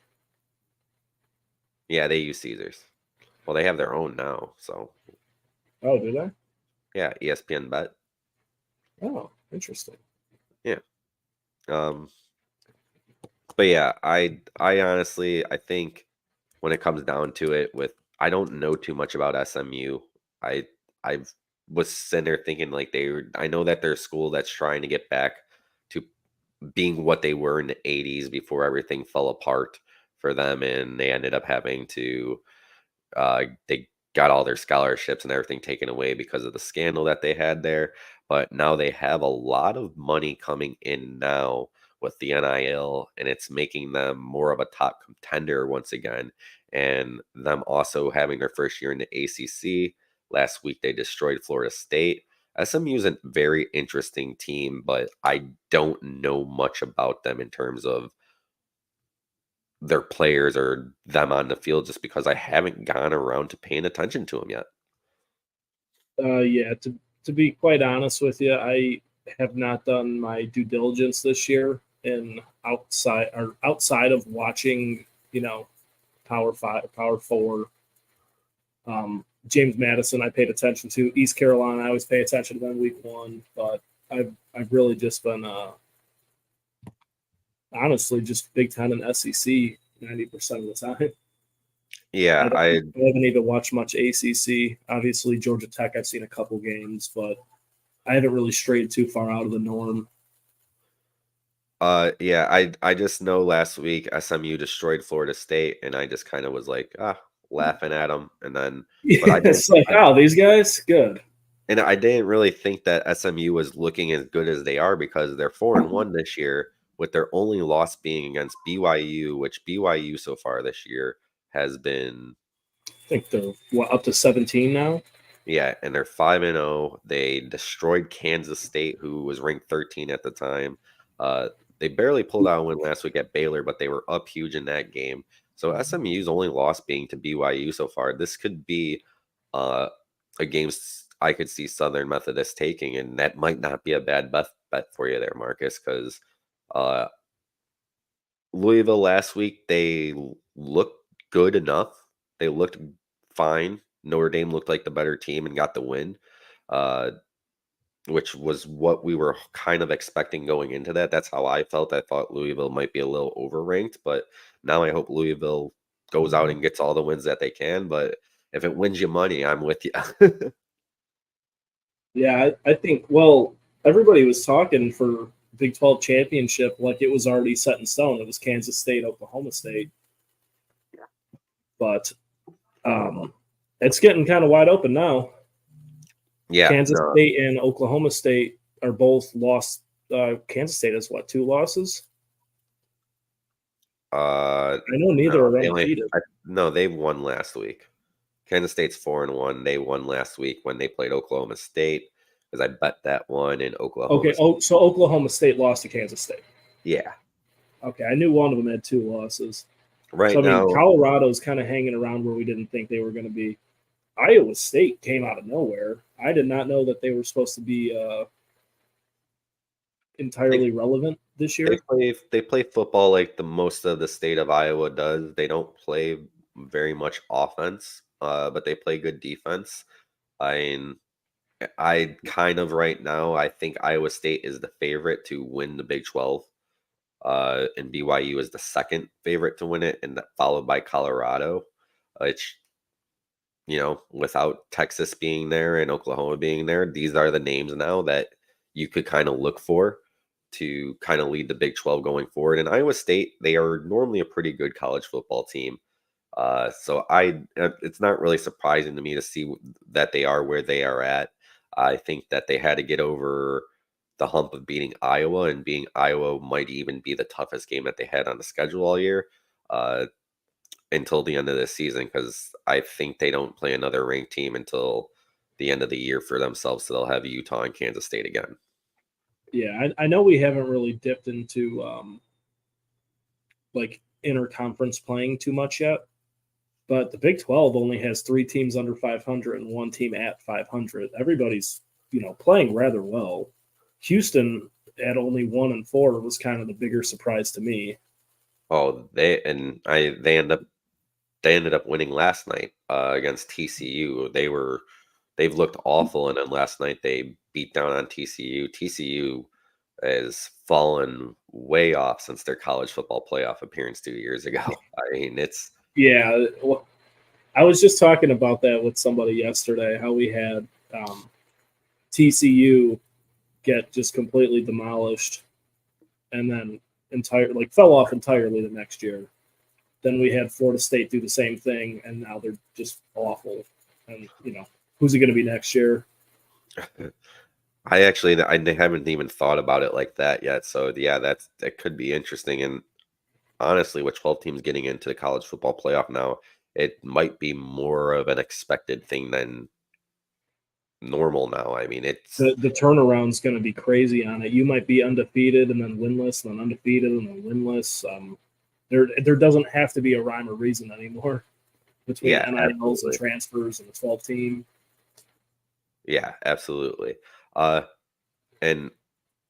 Yeah, they use Caesars. Well, they have their own now, so. Oh, do they? Yeah, ESPN Bet. Oh, interesting. Yeah. But yeah, I honestly I think when it comes down to it, I don't know too much about SMU. I was sitting there thinking like I know that they're a school that's trying to get back to being what they were in the 80s before everything fell apart for them, and they ended up having to they got all their scholarships and everything taken away because of the scandal that they had there. But now they have a lot of money coming in now with the NIL, and it's making them more of a top contender once again. And them also having their first year in the ACC. Last week they destroyed Florida State. SMU is a very interesting team, but I don't know much about them in terms of their players or them on the field, just because I haven't gone around to paying attention to them yet. Yeah, to be quite honest with you, I have not done my due diligence this year in outside of watching, Power 5, Power 4. James Madison, I paid attention to. East Carolina, I always pay attention to them week 1, but I've really just been honestly just Big Ten and SEC 90% of the time. Yeah, I haven't even watched much ACC. Obviously, Georgia Tech, I've seen a couple games, but I haven't really strayed too far out of the norm. Yeah, I just know last week SMU destroyed Florida State, and I just kind of was like, laughing at them, and then but it's like, these guys good. And I didn't really think that SMU was looking as good as they are, because they're 4-1 this year, with their only loss being against BYU, which BYU so far this year has been, I think they're up to 17 now. Yeah, and they're 5-0. They destroyed Kansas State, who was ranked 13 at the time. They barely pulled out a win last week at Baylor, but they were up huge in that game. So SMU's only loss being to BYU so far. This could be a game I could see Southern Methodist taking, and that might not be a bad bet for you there, Marcus, because Louisville last week, they looked good enough. They looked fine. Notre Dame looked like the better team and got the win, which was what we were kind of expecting going into that. That's how I felt. I thought Louisville might be a little overranked, but now I hope Louisville goes out and gets all the wins that they can. But if it wins you money, I'm with you. Yeah, I think, well, everybody was talking for Big 12 championship like it was already set in stone. It was Kansas State, Oklahoma State. But it's getting kind of wide open now. Yeah, Kansas State and Oklahoma State are both lost. Kansas State has 2 losses? I know neither are undefeated. No, they won last week. Kansas State's 4-1. They won last week when they played Oklahoma State, because I bet that one in Oklahoma. Okay, so Oklahoma State lost to Kansas State. Yeah. Okay, I knew one of them had 2 losses. So Right I mean, now, Colorado's kind of hanging around where we didn't think they were going to be. Iowa State came out of nowhere. I did not know that they were supposed to be they entirely relevant this they year. play football like the most of the state of Iowa does. They don't play very much offense, but they play good defense. I mean, I kind of right now, I think Iowa State is the favorite to win the Big 12, and BYU is the second favorite to win it, and followed by Colorado, which, without Texas being there and Oklahoma being there, these are the names now that you could kind of look for to kind of lead the Big 12 going forward. And Iowa State, they are normally a pretty good college football team. So it's not really surprising to me to see that they are where they are at. I think that they had to get over the hump of beating Iowa, and beating Iowa might even be the toughest game that they had on the schedule all year, uh, until the end of the season, because I think they don't play another ranked team until the end of the year for themselves. So they'll have Utah and Kansas State again. Yeah, I know we haven't really dipped into like interconference playing too much yet, but the Big 12 only has 3 teams under 500 and 1 team at 500. Everybody's playing rather well. Houston at only 1-4 was kind of the bigger surprise to me. Oh, they ended up winning last night, against TCU. They've looked awful, and then last night they beat down on TCU. TCU has fallen way off since their college football playoff appearance 2 years ago. I mean, it's Yeah, well, I was just talking about that with somebody yesterday. How we had TCU get just completely demolished, and then fell off entirely the next year. Then we had Florida State do the same thing, and now they're just awful. And who's it going to be next year? I haven't even thought about it like that yet. So yeah, that could be interesting. And honestly, with 12 teams getting into the college football playoff now, it might be more of an expected thing than normal now. I mean, it's The turnaround's going to be crazy on it. You might be undefeated and then winless, and then undefeated and then winless. There doesn't have to be a rhyme or reason anymore between yeah, NILs and absolutely. transfers and the 12 team. Yeah, absolutely. Uh, and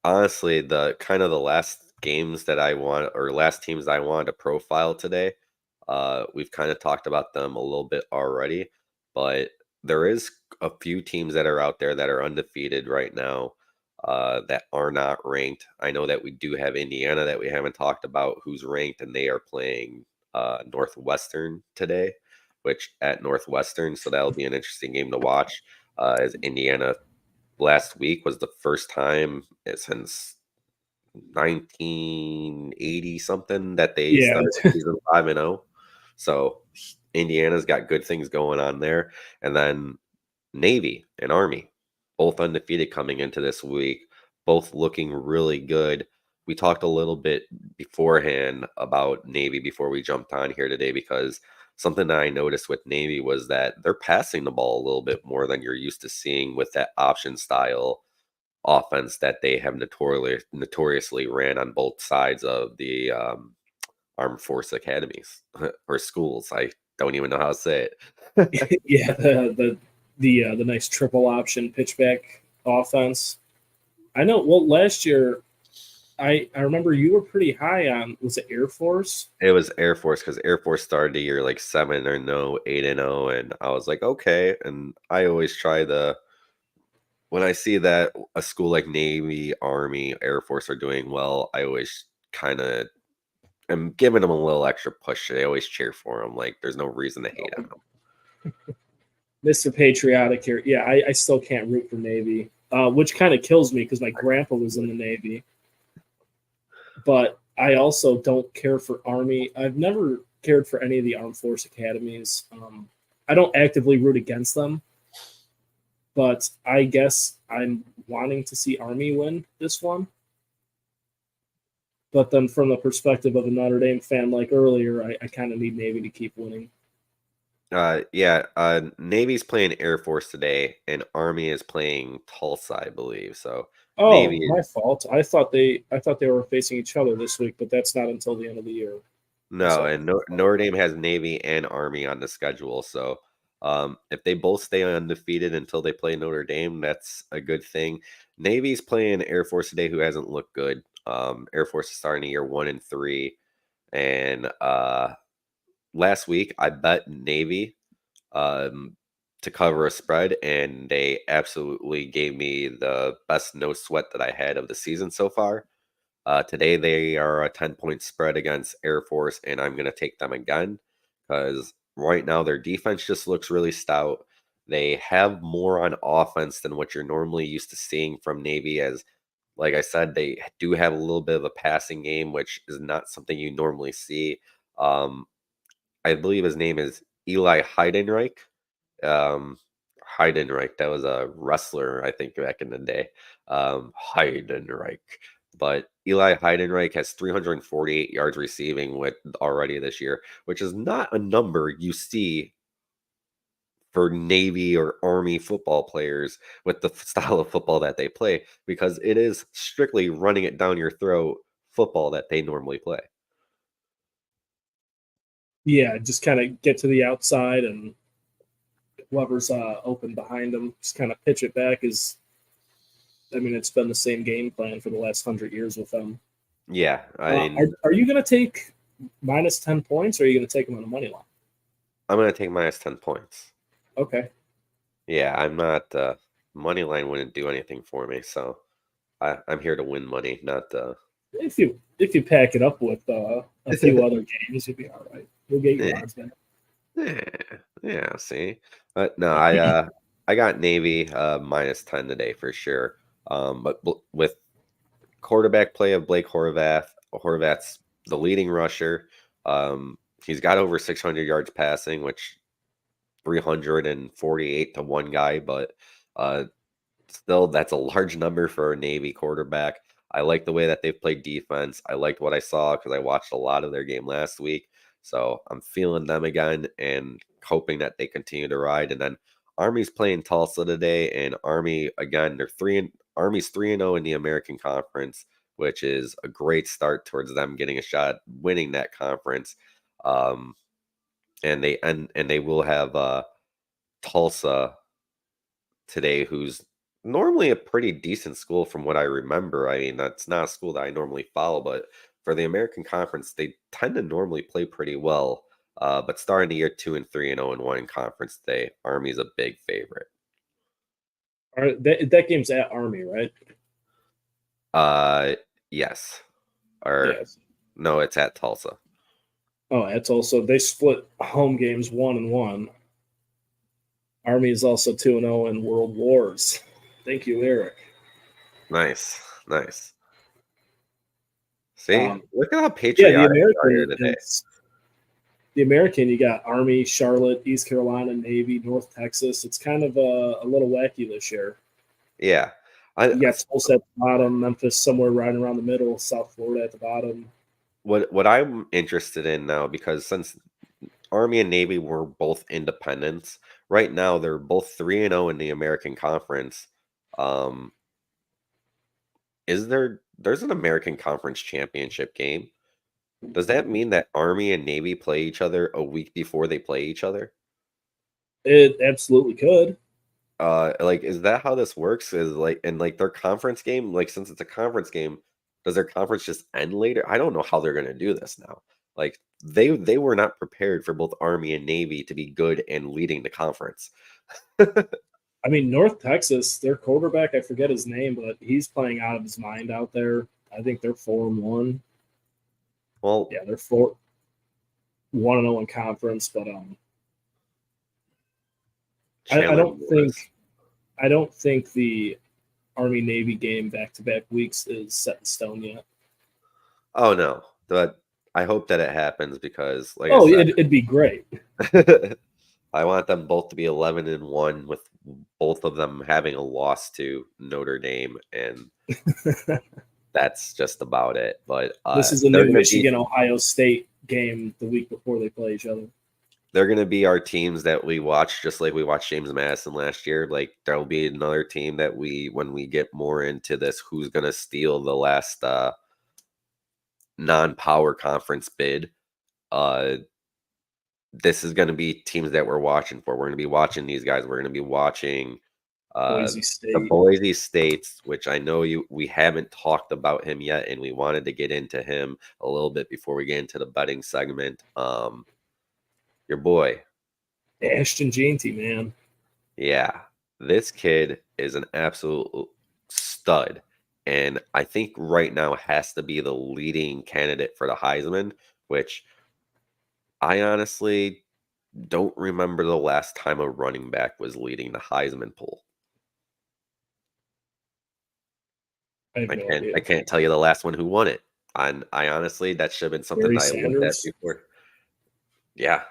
honestly, the kind of the last games that I want, or last teams I wanted to profile today, we've kind of talked about them a little bit already, but there is a few teams that are out there that are undefeated right now, that are not ranked. I know that we do have Indiana that we haven't talked about, who's ranked, and they are playing Northwestern today, which at Northwestern, so that'll be an interesting game to watch. As Indiana last week was the first time since 1980 something that they Yeah, started season 5-0. So Indiana's got good things going on there. And then Navy and Army, both undefeated coming into this week, both looking really good. We talked a little bit beforehand about Navy before we jumped on here today, because something that I noticed with Navy was that they're passing the ball a little bit more than you're used to seeing with that option style offense that they have notoriously ran on both sides of the armed force academies or schools. I don't even know how to say it. yeah. The nice triple option pitchback offense. I know. Well, last year I remember you were pretty high on, was it Air Force? It was Air Force, because Air Force started the year like 7-0, 8-0, and I was like, okay. And I always try the when I see that a school like Navy, Army, Air Force are doing well, I always kind of am giving them a little extra push. They always cheer for them. Like, there's no reason to hate on them. Mr. Patriotic here. Yeah, I still can't root for Navy, which kind of kills me because my grandpa was in the Navy. But I also don't care for Army. I've never cared for any of the armed force academies. I don't actively root against them, but I guess I'm wanting to see Army win this one. But then, from the perspective of a Notre Dame fan, like earlier, I kind of need Navy to keep winning. Yeah, Navy's playing Air Force today, and Army is playing Tulsa, I believe. So Oh, Navy. my fault. I thought they were facing each other this week, but that's not until the end of the year. No, So and Notre Dame has Navy and Army on the schedule. So if they both stay undefeated until they play Notre Dame, that's a good thing. Navy's playing Air Force today, who hasn't looked good. Air Force is starting the year 1-3, and last week I bet Navy um, to cover a spread, and they absolutely gave me the best no sweat that I had of the season so far. Today they are a 10-point spread against Air Force, and I'm going to take them again because right now their defense just looks really stout. They have more on offense than what you're normally used to seeing from Navy. As like I said, they do have a little bit of a passing game, which is not something you normally see. Um, I believe his name is Eli Heidenreich. Um, Heidenreich, that was a wrestler, I think, back in the day. Heidenreich. But Eli Heidenreich has 348 yards receiving with already this year, which is not a number you see for Navy or Army football players with the style of football that they play, because it is strictly running it down your throat football that they normally play. yeah, just kind of get to the outside and whoever's open behind them, just kind of pitch it back. It's been the same game plan for the last 100 years with them. Yeah, I mean, Are you going to take minus 10 points, or are you going to take them on the money line? I'm going to take minus 10 points. Okay. Yeah, I'm not money line wouldn't do anything for me, so I'm here to win money, not If you pack it up with a few other games, you'll be all right. You'll get your yeah, odds back. yeah, see. But no, I got Navy minus 10 today for sure. But with quarterback play of Blake Horvath's the leading rusher. He's got over 600 yards passing, which 348 to one guy, but uh still, that's a large number for a Navy quarterback. I like the way that they've played defense. I liked what I saw because I watched a lot of their game last week. So I'm feeling them again and hoping that they continue to ride. And then Army's playing Tulsa today, and Army again, Army's 3-0 in the American Conference, which is a great start towards them getting a shot at winning that conference. Um, and they will have Tulsa today, who's normally a pretty decent school from what I remember. I mean, that's not a school that I normally follow, but for the American Conference, they tend to normally play pretty well. But starting the year 2-3 and 0-1 in conference today, Army's a big favorite. That game's at Army, right? Uh, yes, or Yes. no, it's at Tulsa. Oh, that's also they split home games 1-1. Army is also 2-0 in World Wars. Thank you, Eric. Nice, nice. See, Um, look at how yeah, the patriotic we are here American today. is the American. You got Army, Charlotte, East Carolina, Navy, North Texas. It's kind of a little wacky this year. Yeah, I You got Tulsa at the bottom, Memphis somewhere right around the middle, South Florida at the bottom. what I'm interested in now, because since Army and Navy were both independents. Right now, they're both 3-0 in the American Conference. Um, there's an American Conference championship game? Does that mean that Army and Navy play each other a week before they play each other? It absolutely could. Like, is that how this works? Is like, and like their conference game, like since it's a conference game, does their conference just end later? I don't know how they're gonna do this now. Like they were not prepared for both Army and Navy to be good and leading the conference. I mean, North Texas, their quarterback, I forget his name, but he's playing out of his mind out there. I think they're 4-1. Well, Yeah, they're 1-0 in conference, but I, I Chandler don't think Morris. I don't think the Army Navy game back to back weeks is set in stone yet. Oh no, but I hope that it happens because, like I Oh, said, it'd be great. I want them both to be 11-1, with both of them having a loss to Notre Dame, and that's just about it. But This is a they're new going to be Michigan Ohio State game the week before they play each other. they're going to be our teams that we watch, just like we watched James Madison last year. Like there'll be another team that when we get more into this, who's going to steal the last non-power conference bid. This is going to be teams that we're watching for. We're going to be watching these guys. We're going to be watching Boise the State. Boise States, which I know we haven't talked about him yet, and we wanted to get into him a little bit before we get into the betting segment. Your boy, Ashton Jeanty, man. yeah, this kid is an absolute stud, and I think right now has to be the leading candidate for the Heisman, which I honestly don't remember the last time a running back was leading the Heisman poll. I have no idea. I can't tell you the last one who won it. I honestly, that should have been something Barry that I looked at Sanders, before. Yeah,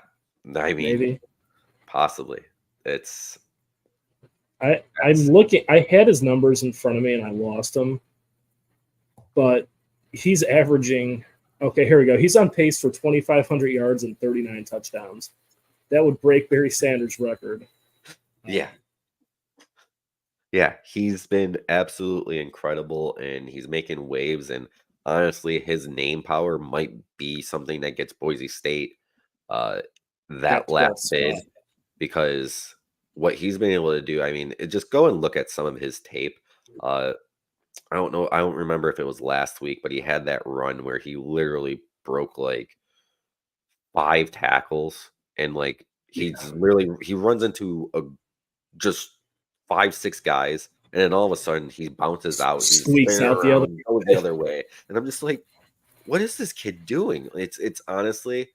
I mean, maybe. possibly. It's I'm looking. I had his numbers in front of me and I lost them, but he's averaging. Okay, here we go. He's on pace for 2,500 yards and 39 touchdowns. That would break Barry Sanders' record. yeah. Yeah, he's been absolutely incredible and he's making waves. And honestly, his name power might be something that gets Boise State that That last 12th bid spot. because what he's been able to do, I mean, just go and look at some of his tape. I don't know, I don't remember if it was last week, but he had that run where he literally broke like 5 tackles and like he's literally he runs into a just 5, 6 guys, and then all of a sudden he bounces out, he's Squeaks spinning out the other around, goes the other way, and I'm just like, "What is this kid doing?" It's honestly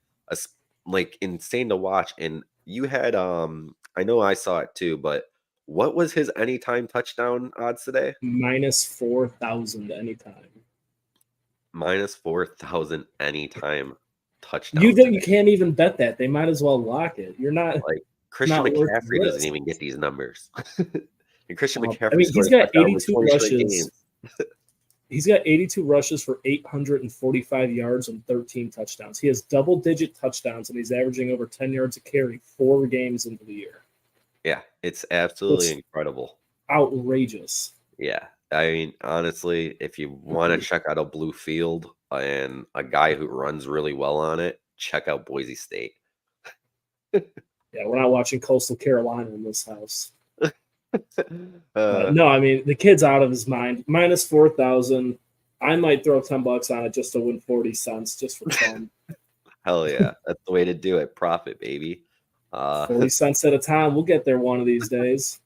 like insane to watch. And you had I know I saw it too, but what was his anytime touchdown odds today? minus 4,000 anytime. Minus 4,000 anytime You touchdown don't, you today. can't even bet that. They might as well lock it. You're not. Like It's Christian not worth the McCaffrey doesn't risk. even get these numbers. And Christian I McCaffrey mean, he's scored a got touchdown with 82 20 straight rushes. games. He's got 82 rushes for 845 yards and 13 touchdowns. He has double-digit touchdowns, and he's averaging over 10 yards a carry 4 games into the year. Yeah, it's absolutely It's incredible. outrageous. Yeah. I mean, honestly, if you want to check out a blue field and a guy who runs really well on it, check out Boise State. Yeah, we're not watching Coastal Carolina in this house. Uh, No, I mean, the kid's out of his mind. Minus 4,000. I might throw $10 on it just to win 40 cents just for fun. hell yeah. That's the way to do it. Profit, baby. 40 cents at a time. We'll get there one of these days.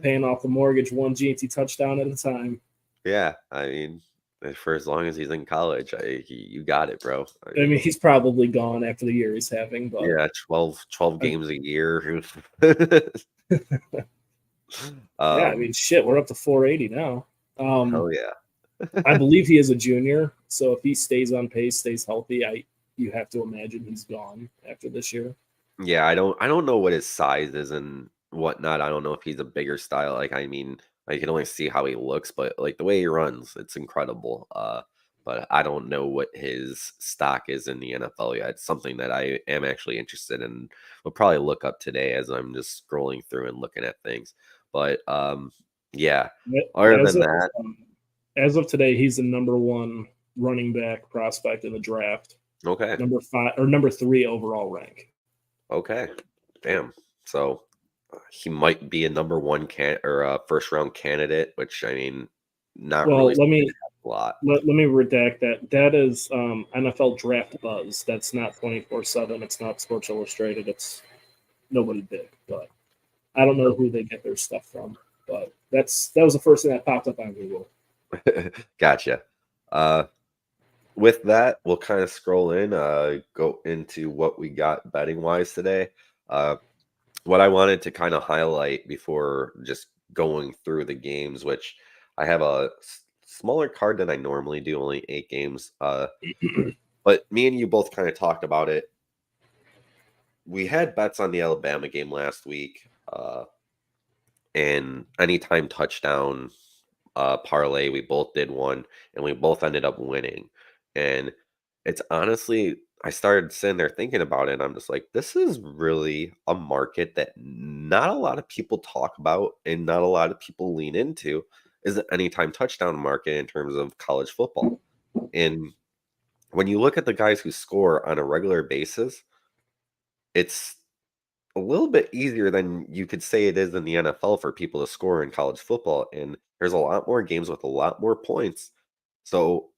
Paying off the mortgage one GT touchdown at a time. Yeah. I mean, for as long as he's in college, you got it, bro. I mean, he's probably gone after the year he's having, but yeah, 12 games a year. yeah, I mean, shit, we're up to 480 now. Hell yeah. I believe he is a junior, so if he stays on pace, stays healthy, you have to imagine he's gone after this year. Yeah, I don't know what his size is and whatnot. I don't know if he's a bigger style. Like, I mean, I can only see how he looks, but like the way he runs, it's incredible. But I don't know what his stock is in the NFL yet. It's something that I am actually interested in. We'll probably look up today as I'm just scrolling through and looking at things. But yeah. Other As than of, that, as of today, he's the number 1 running back prospect in the draft. okay. Number 3 overall rank. Okay. Damn. So he might be a number 1 or a first round candidate, which I mean, not Well, really let me a lot. let me redact that. That is NFL Draft Buzz. That's not 24/7. It's not Sports Illustrated. It's nobody big. But I don't know who they get their stuff from. But that was the first thing that popped up on Google. Gotcha. With that, we'll kind of scroll in, go into what we got betting wise today. What I wanted to kind of highlight before just going through the games, which I have a smaller card than I normally do, only 8 games. But me and you both kind of talked about it. We had bets on the Alabama game last week, and anytime touchdown parlay. We both did one, and we both ended up winning. And it's honestly, I started sitting there thinking about it, and I'm just like, this is really a market that not a lot of people talk about and not a lot of people lean into is the anytime touchdown market in terms of college football. And when you look at the guys who score on a regular basis, it's a little bit easier than you could say it is in the NFL for people to score in college football. And there's a lot more games with a lot more points. So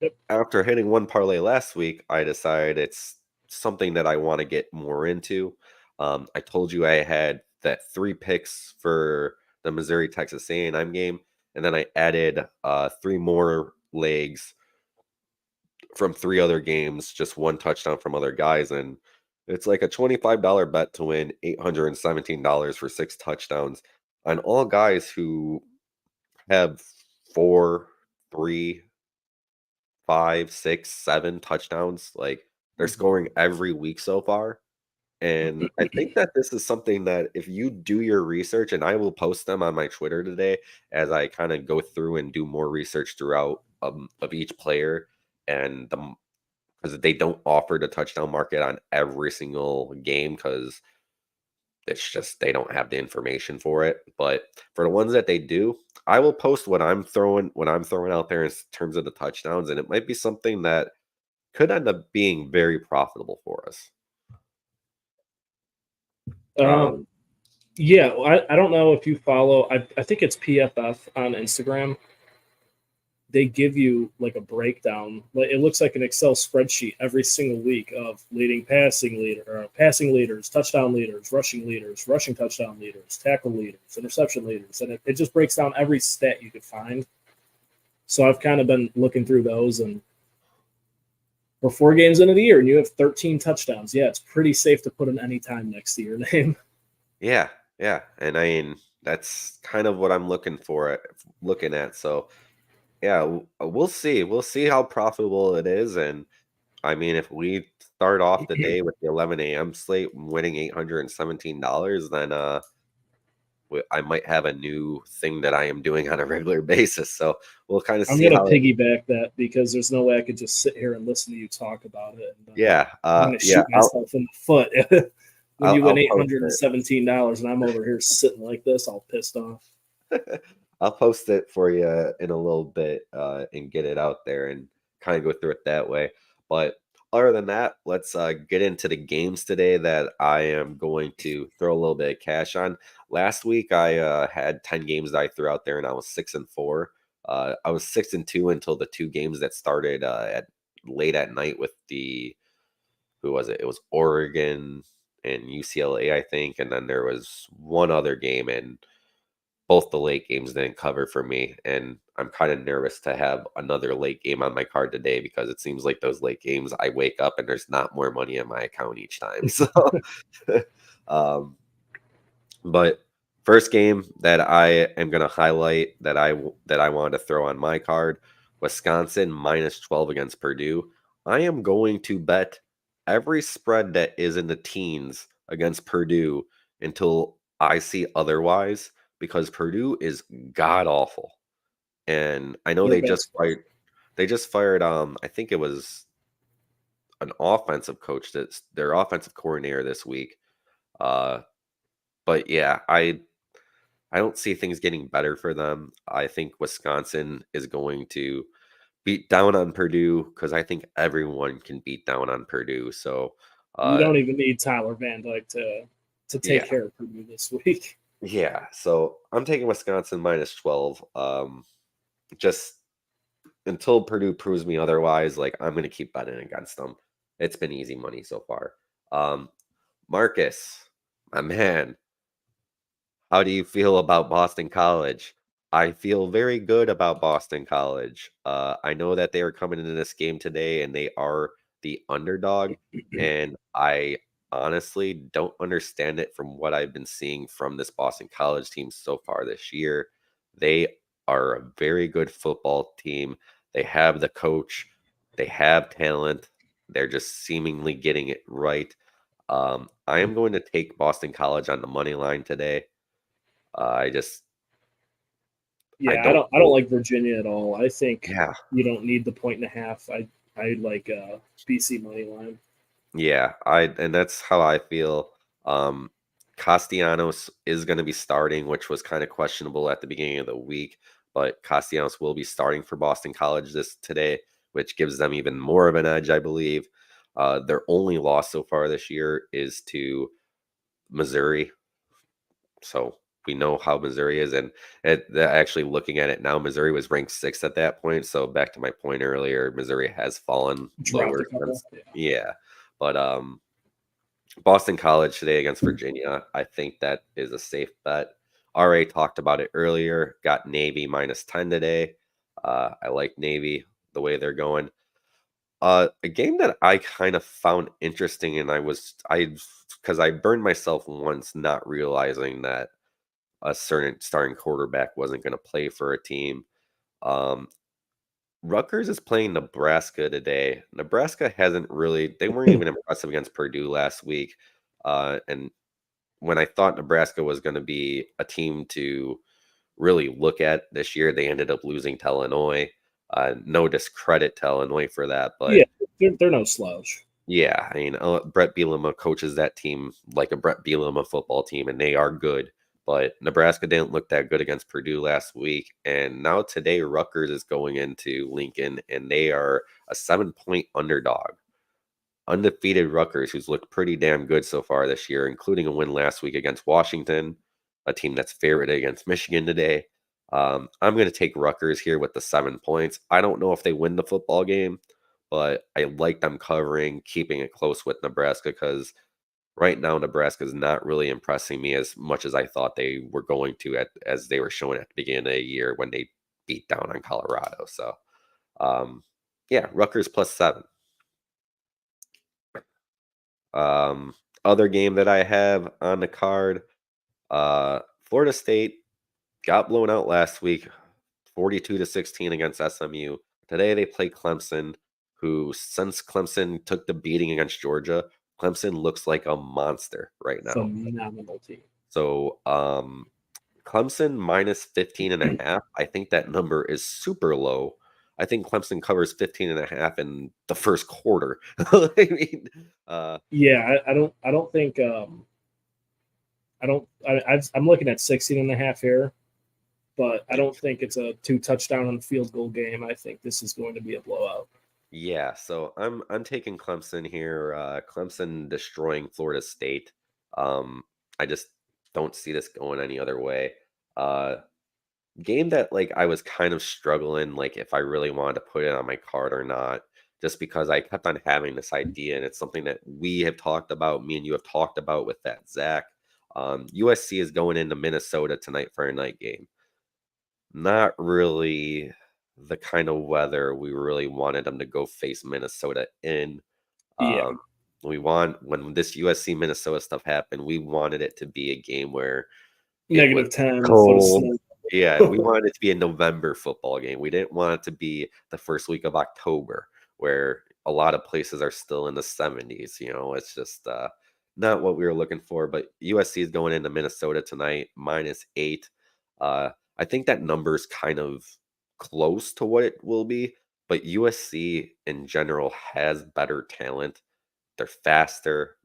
Yep. after hitting one parlay last week, I decided it's something that I want to get more into. I told you I had that 3 picks for the Missouri Texas A&M game, and then I added 3 more legs from 3 other games, just one touchdown from other guys, and it's like a $25 bet to win $817 for 6 touchdowns on all guys who have 4, 3, 5, 6, 7 touchdowns. Like they're Mhm. scoring every week so far. And I think that this is something that if you do your research, and I will post them on my Twitter today as I kind of go through and do more research throughout of each player and because they don't offer the touchdown market on every single game because it's just they don't have the information for it. But for the ones that they do, I will post what I'm throwing out there in terms of the touchdowns, and it might be something that could end up being very profitable for us. Um, Um, yeah, I don't know if you follow. I think it's PFF on Instagram. They give you like a breakdown. It looks like an Excel spreadsheet every single week of leading passing leaders, touchdown leaders, rushing touchdown leaders, tackle leaders, interception leaders, and it just breaks down every stat you could find. So I've kind of been looking through those, and we're 4 games into the year, and you have 13 touchdowns. Yeah, it's pretty safe to put an anytime next to your name. yeah, yeah, and I mean that's kind of what I'm looking at. So yeah, we'll see. We'll see how profitable it is, and I mean, if we start off the day with the 11 a.m. slate winning $817, then I might have a new thing that I am doing on a regular basis. So we'll kind of I'm see gonna how it. piggyback that because there's no way I could just sit here and listen to you talk about it. And Yeah, I'm gonna yeah. shoot myself in the foot when you win I'll eight post hundred and it. seventeen dollars, and I'm over here sitting like this, all pissed off. I'll post it for you in a little bit and get it out there and kind of go through it that way. But other than that, let's get into the games today that I am going to throw a little bit of cash on. Last week, I had 10 games that I threw out there, and I was 6-4. I was 6-2 until the 2 games that started at late at night with the who was it? It was Oregon and UCLA, I think, and then there was one other game, and both the late games didn't cover for me, and I'm kind of nervous to have another late game on my card today because it seems like those late games I wake up and there's not more money in my account each time. So, um, but first game that I am going to highlight that I wanted to throw on my card, Wisconsin -12 against Purdue. I am going to bet every spread that is in the teens against Purdue until I see otherwise because Purdue is god awful. And I know They're a bad squad. they just fired I think it was an offensive coach that's their offensive coordinator this week. Uh but yeah, I don't see things getting better for them. I think Wisconsin is going to beat down on Purdue because I think everyone can beat down on Purdue. So, You uh, don't even need Tyler Van Dyke to take yeah, care of Purdue this week. yeah. So I'm taking Wisconsin -12. Just until Purdue proves me otherwise, like I'm going to keep betting against them. It's been easy money so far. Um, Marcus, my man, how do you feel about Boston College? I feel very good about Boston College. I know that they are coming into this game today and they are the underdog. And I honestly don't understand it from what I've been seeing from this Boston College team so far this year. They are a very good football team. They have the coach, they have talent. They're just seemingly getting it right. I am going to take Boston College on the money line today. I just I Yeah, I don't don't know. like Virginia at all. I think Yeah, you don't need the point and a half. I like BC money line. Yeah, and that's how I feel. Um, Castellanos is going to be starting, which was kind of questionable at the beginning of the week, but Castellanos will be starting for Boston College this today, which gives them even more of an edge, I believe. Their only loss so far this year is to Missouri, so we know how Missouri is, and actually looking at it now, Missouri was ranked sixth at that point. So back to my point earlier, Missouri has fallen Dropped a lower couple. since. Yeah, but Boston College today against Virginia, I think that is a safe bet. RA talked about it earlier. Got Navy -10 today. I like Navy the way they're going. A game that I kind of found interesting, and because I burned myself once not realizing that a certain starting quarterback wasn't going to play for a team. Um, Rutgers is playing Nebraska today. Nebraska hasn't really, they weren't even impressive against Purdue last week. And when I thought Nebraska was going to be a team to really look at this year, they ended up losing to Illinois. No discredit to Illinois for that, but Yeah, they're no slouch. yeah, I mean, Brett Bielema coaches that team like a Brett Bielema football team, and they are good. But Nebraska didn't look that good against Purdue last week, and now today Rutgers is going into Lincoln, and they are a 7-point underdog. Undefeated Rutgers, who's looked pretty damn good so far this year, including a win last week against Washington, a team that's favored against Michigan today. I'm going to take Rutgers here with the 7 points. I don't know if they win the football game, but I like them covering, keeping it close with Nebraska because right now Nebraska is not really impressing me as much as I thought they were going to as they were showing at the beginning of the year when they beat down on Colorado. So, yeah, Rutgers +7. Um, Other game that I have on the card, Florida State got blown out last week, 42-16 against SMU. Today they play Clemson, who since Clemson took the beating against Georgia, Clemson looks like a monster right now. Phenomenal team. So, Clemson -15.5. I think that number is super low. I think Clemson covers 15.5 in the first quarter. I mean, Yeah, I don't think I don't I'm looking at 16.5 here, but I don't think it's a 2 touchdown on field goal game. I think this is going to be a blowout. yeah, so I'm taking Clemson here. Clemson destroying Florida State. I just don't see this going any other way. Uh, Game that like I was kind of struggling, like if I really wanted to put it on my card or not, just because I kept on having this idea, and it's something that we have talked about. Me and you have talked about with that Zach. USC is going into Minnesota tonight for a night game. Not really the kind of weather we really wanted them to go face Minnesota in. Yeah, Um, we want when this USC Minnesota stuff happened, we wanted it to be a game where it was -10, a foot of cold. snow. Yeah, we wanted it to be a November football game. We didn't want it to be the first week of October where a lot of places are still in the 70s. It's just not what we were looking for. But USC is going into Minnesota tonight, -8. I think that number is kind of close to what it will be, but USC in general has better talent. They're faster.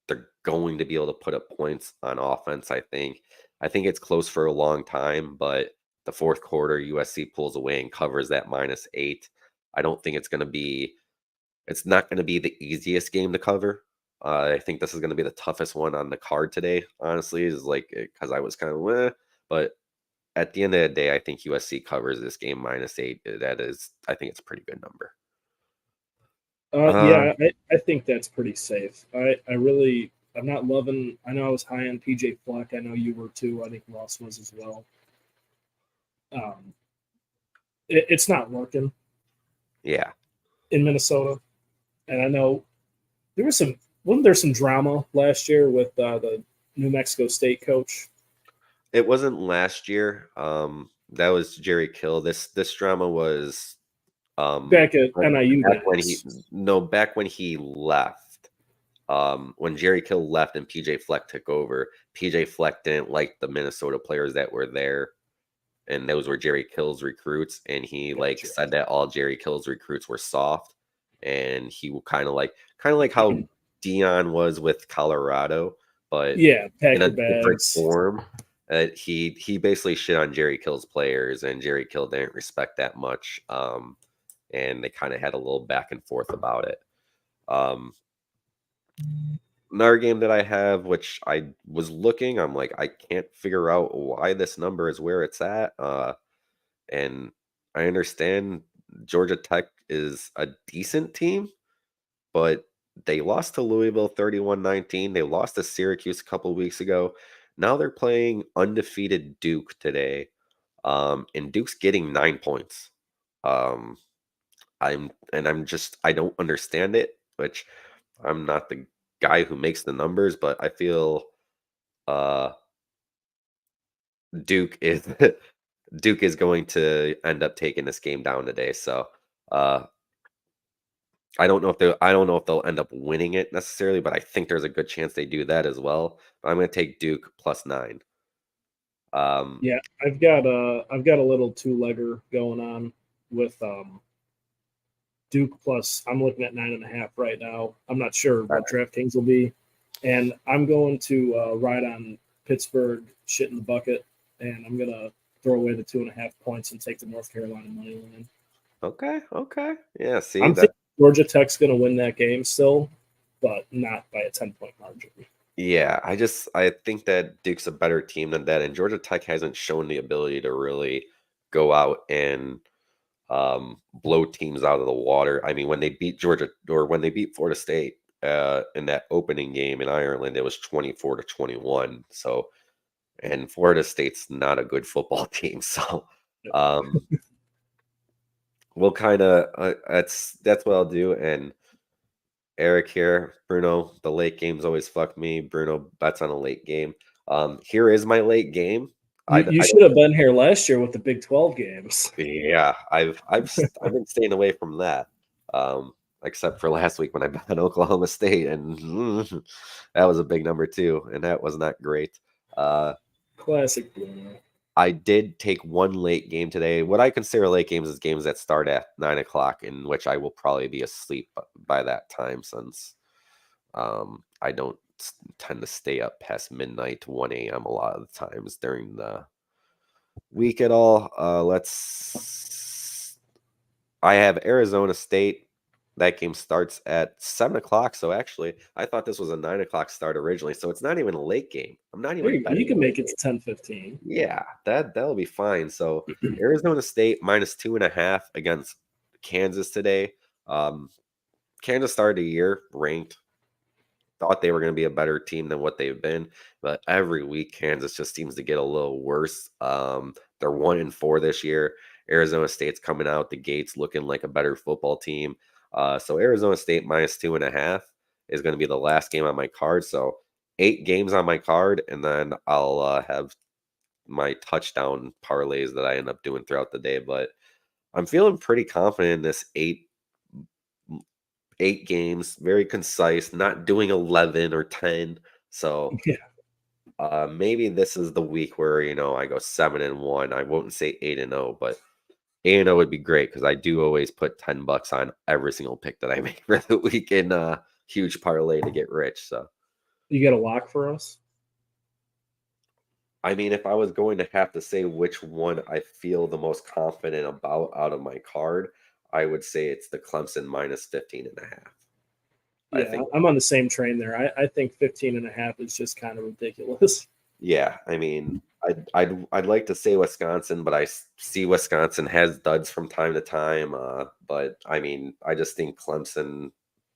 They're going to be able to put up points on offense, I think. I think it's close for a long time, but the fourth quarter, USC pulls away and covers that -8. I don't think it's not going to be the easiest game to cover. I think this is going to be the toughest one on the card today, honestly, is like because I was kind of, but at the end of the day, I think USC covers this game -8. That is, I think it's a pretty good number. Uh, Yeah, I think that's pretty safe. I'm not loving. I know I was high on PJ Fleck. I know you were too. I think Ross was as well. Um, it's not working yeah. in Minnesota, and I know wasn't there some drama last year with the New Mexico State coach? It wasn't last year. That was Jerry Kill. This drama was Back at NIU back when he days. no back when he left. When Jerry Kill left and PJ Fleck took over, PJ Fleck didn't like the Minnesota players that were there, and those were Jerry Kill's recruits, and he like Gotcha. said that all Jerry Kill's recruits were soft, and he will kind of like how Dion was with Colorado, but Yeah, pack in a your different bags. form. He basically shit on Jerry Kill's players, and Jerry Kill didn't respect that much. And they kind of had a little back and forth about it. Um, Another game that I have, which I was looking, I'm like, I can't figure out why this number is where it's at. And I understand Georgia Tech is a decent team, but they lost to Louisville 31-19. They lost to Syracuse a couple weeks ago. Now they're playing undefeated Duke today. And Duke's getting 9 points. Um, I don't understand it, which I'm not the guy who makes the numbers, but I feel uh Duke is Duke is going to end up taking this game down today. So uh I don't know if they'll end up winning it necessarily, but I think there's a good chance they do that as well. But I'm gonna take Duke +9. Um Yeah, I've got a little two-legger going on with Duke plus. I'm looking at 9.5 right now. I'm not sure what DraftKings will be, and I'm going to ride on Pittsburgh shit in the bucket, and I'm gonna throw away the 2.5 points and take the North Carolina money line. okay. Yeah, see I'm that. thinking Georgia Tech's gonna win that game still, but not by a 10-point margin. Yeah, I think that Duke's a better team than that, and Georgia Tech hasn't shown the ability to really go out and blow teams out of the water. I mean, when they beat Georgia or when they beat Florida State in that opening game in Ireland, it was 24-21. So, and Florida State's not a good football team. So, um, we'll kind of that's what I'll do. And Eric here, Bruno, the late games always fuck me. Bruno bets on a late game. Here is my late game. You I should have been here last year with the Big 12 games. Yeah, I've been staying away from that, except for last week when I bet on Oklahoma State, and that was a big number too, and that was not great. Uh, Classic Bruno. I did take one late game today. What I consider late games is games that start at 9 o'clock, in which I will probably be asleep by that time, since I don't tend to stay up past midnight to 1 a.m. a lot of the times during the week at all. I have Arizona State. That game starts at 7 o'clock. So actually, I thought this was a 9 o'clock start originally. So it's not even a late game. I'm not There even you go. You betting. can make it to 10:15. Yeah, that'll be fine. So Arizona State -2.5 against Kansas today. Um, Kansas started the year ranked. Thought they were going to be a better team than what they've been, but every week Kansas just seems to get a little worse. They're 1-4 this year. Arizona State's coming out the gates looking like a better football team. So Arizona State -2.5 is going to be the last game on my card. So 8 games on my card, and then I'll have my touchdown parlays that I end up doing throughout the day. But I'm feeling pretty confident in this eight games, very concise, not doing 11 or 10. So Yeah, maybe this is the week where, I go 7-1. I won't say 8-0, but 8-0 would be great because I do always put $10 on every single pick that I make for the week in a huge parlay to get rich. So, you got a lock for us? I mean, if I was going to have to say which one I feel the most confident about out of my card, I would say it's the Clemson -15.5. I Yeah, think. I'm on the same train there. I think 15.5 is just kind of ridiculous. Yeah, I mean, I'd like to say Wisconsin, but see Wisconsin has duds from time to time. But I mean, I just think Clemson,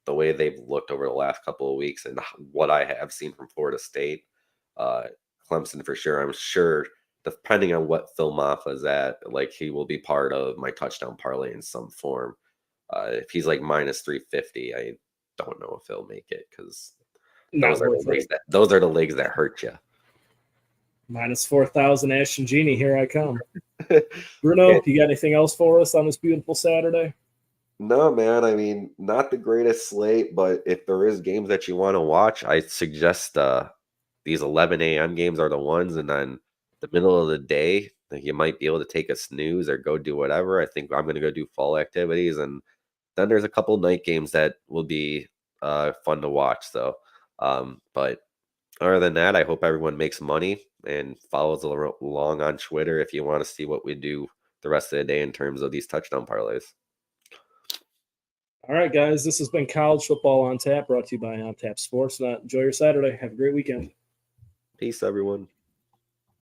the way they've looked over the last couple of weeks, and what I have seen from Florida State, uh, Clemson for sure. I'm sure, depending on what Phil Maffa is at, like he will be part of my touchdown parlay in some form. If he's like -350, I don't know if he'll make it because Not worth it. those are the leagues that hurt you. -4,000 Ashton Genie. Here I come. Bruno, you got anything else for us on this beautiful Saturday? No, man. I mean, not the greatest slate, but if there is games that you want to watch, I suggest these 11 a.m. games are the ones, and then the middle of the day, you might be able to take a snooze or go do whatever. I think I'm going to go do fall activities, and then there's a couple night games that will be fun to watch. So, but other than that, I hope everyone makes money and follows along on Twitter if you want to see what we do the rest of the day in terms of these touchdown parlays. All right, guys, this has been College Football on Tap, brought to you by On Tap Sports. Enjoy your Saturday. Have a great weekend. Peace, everyone.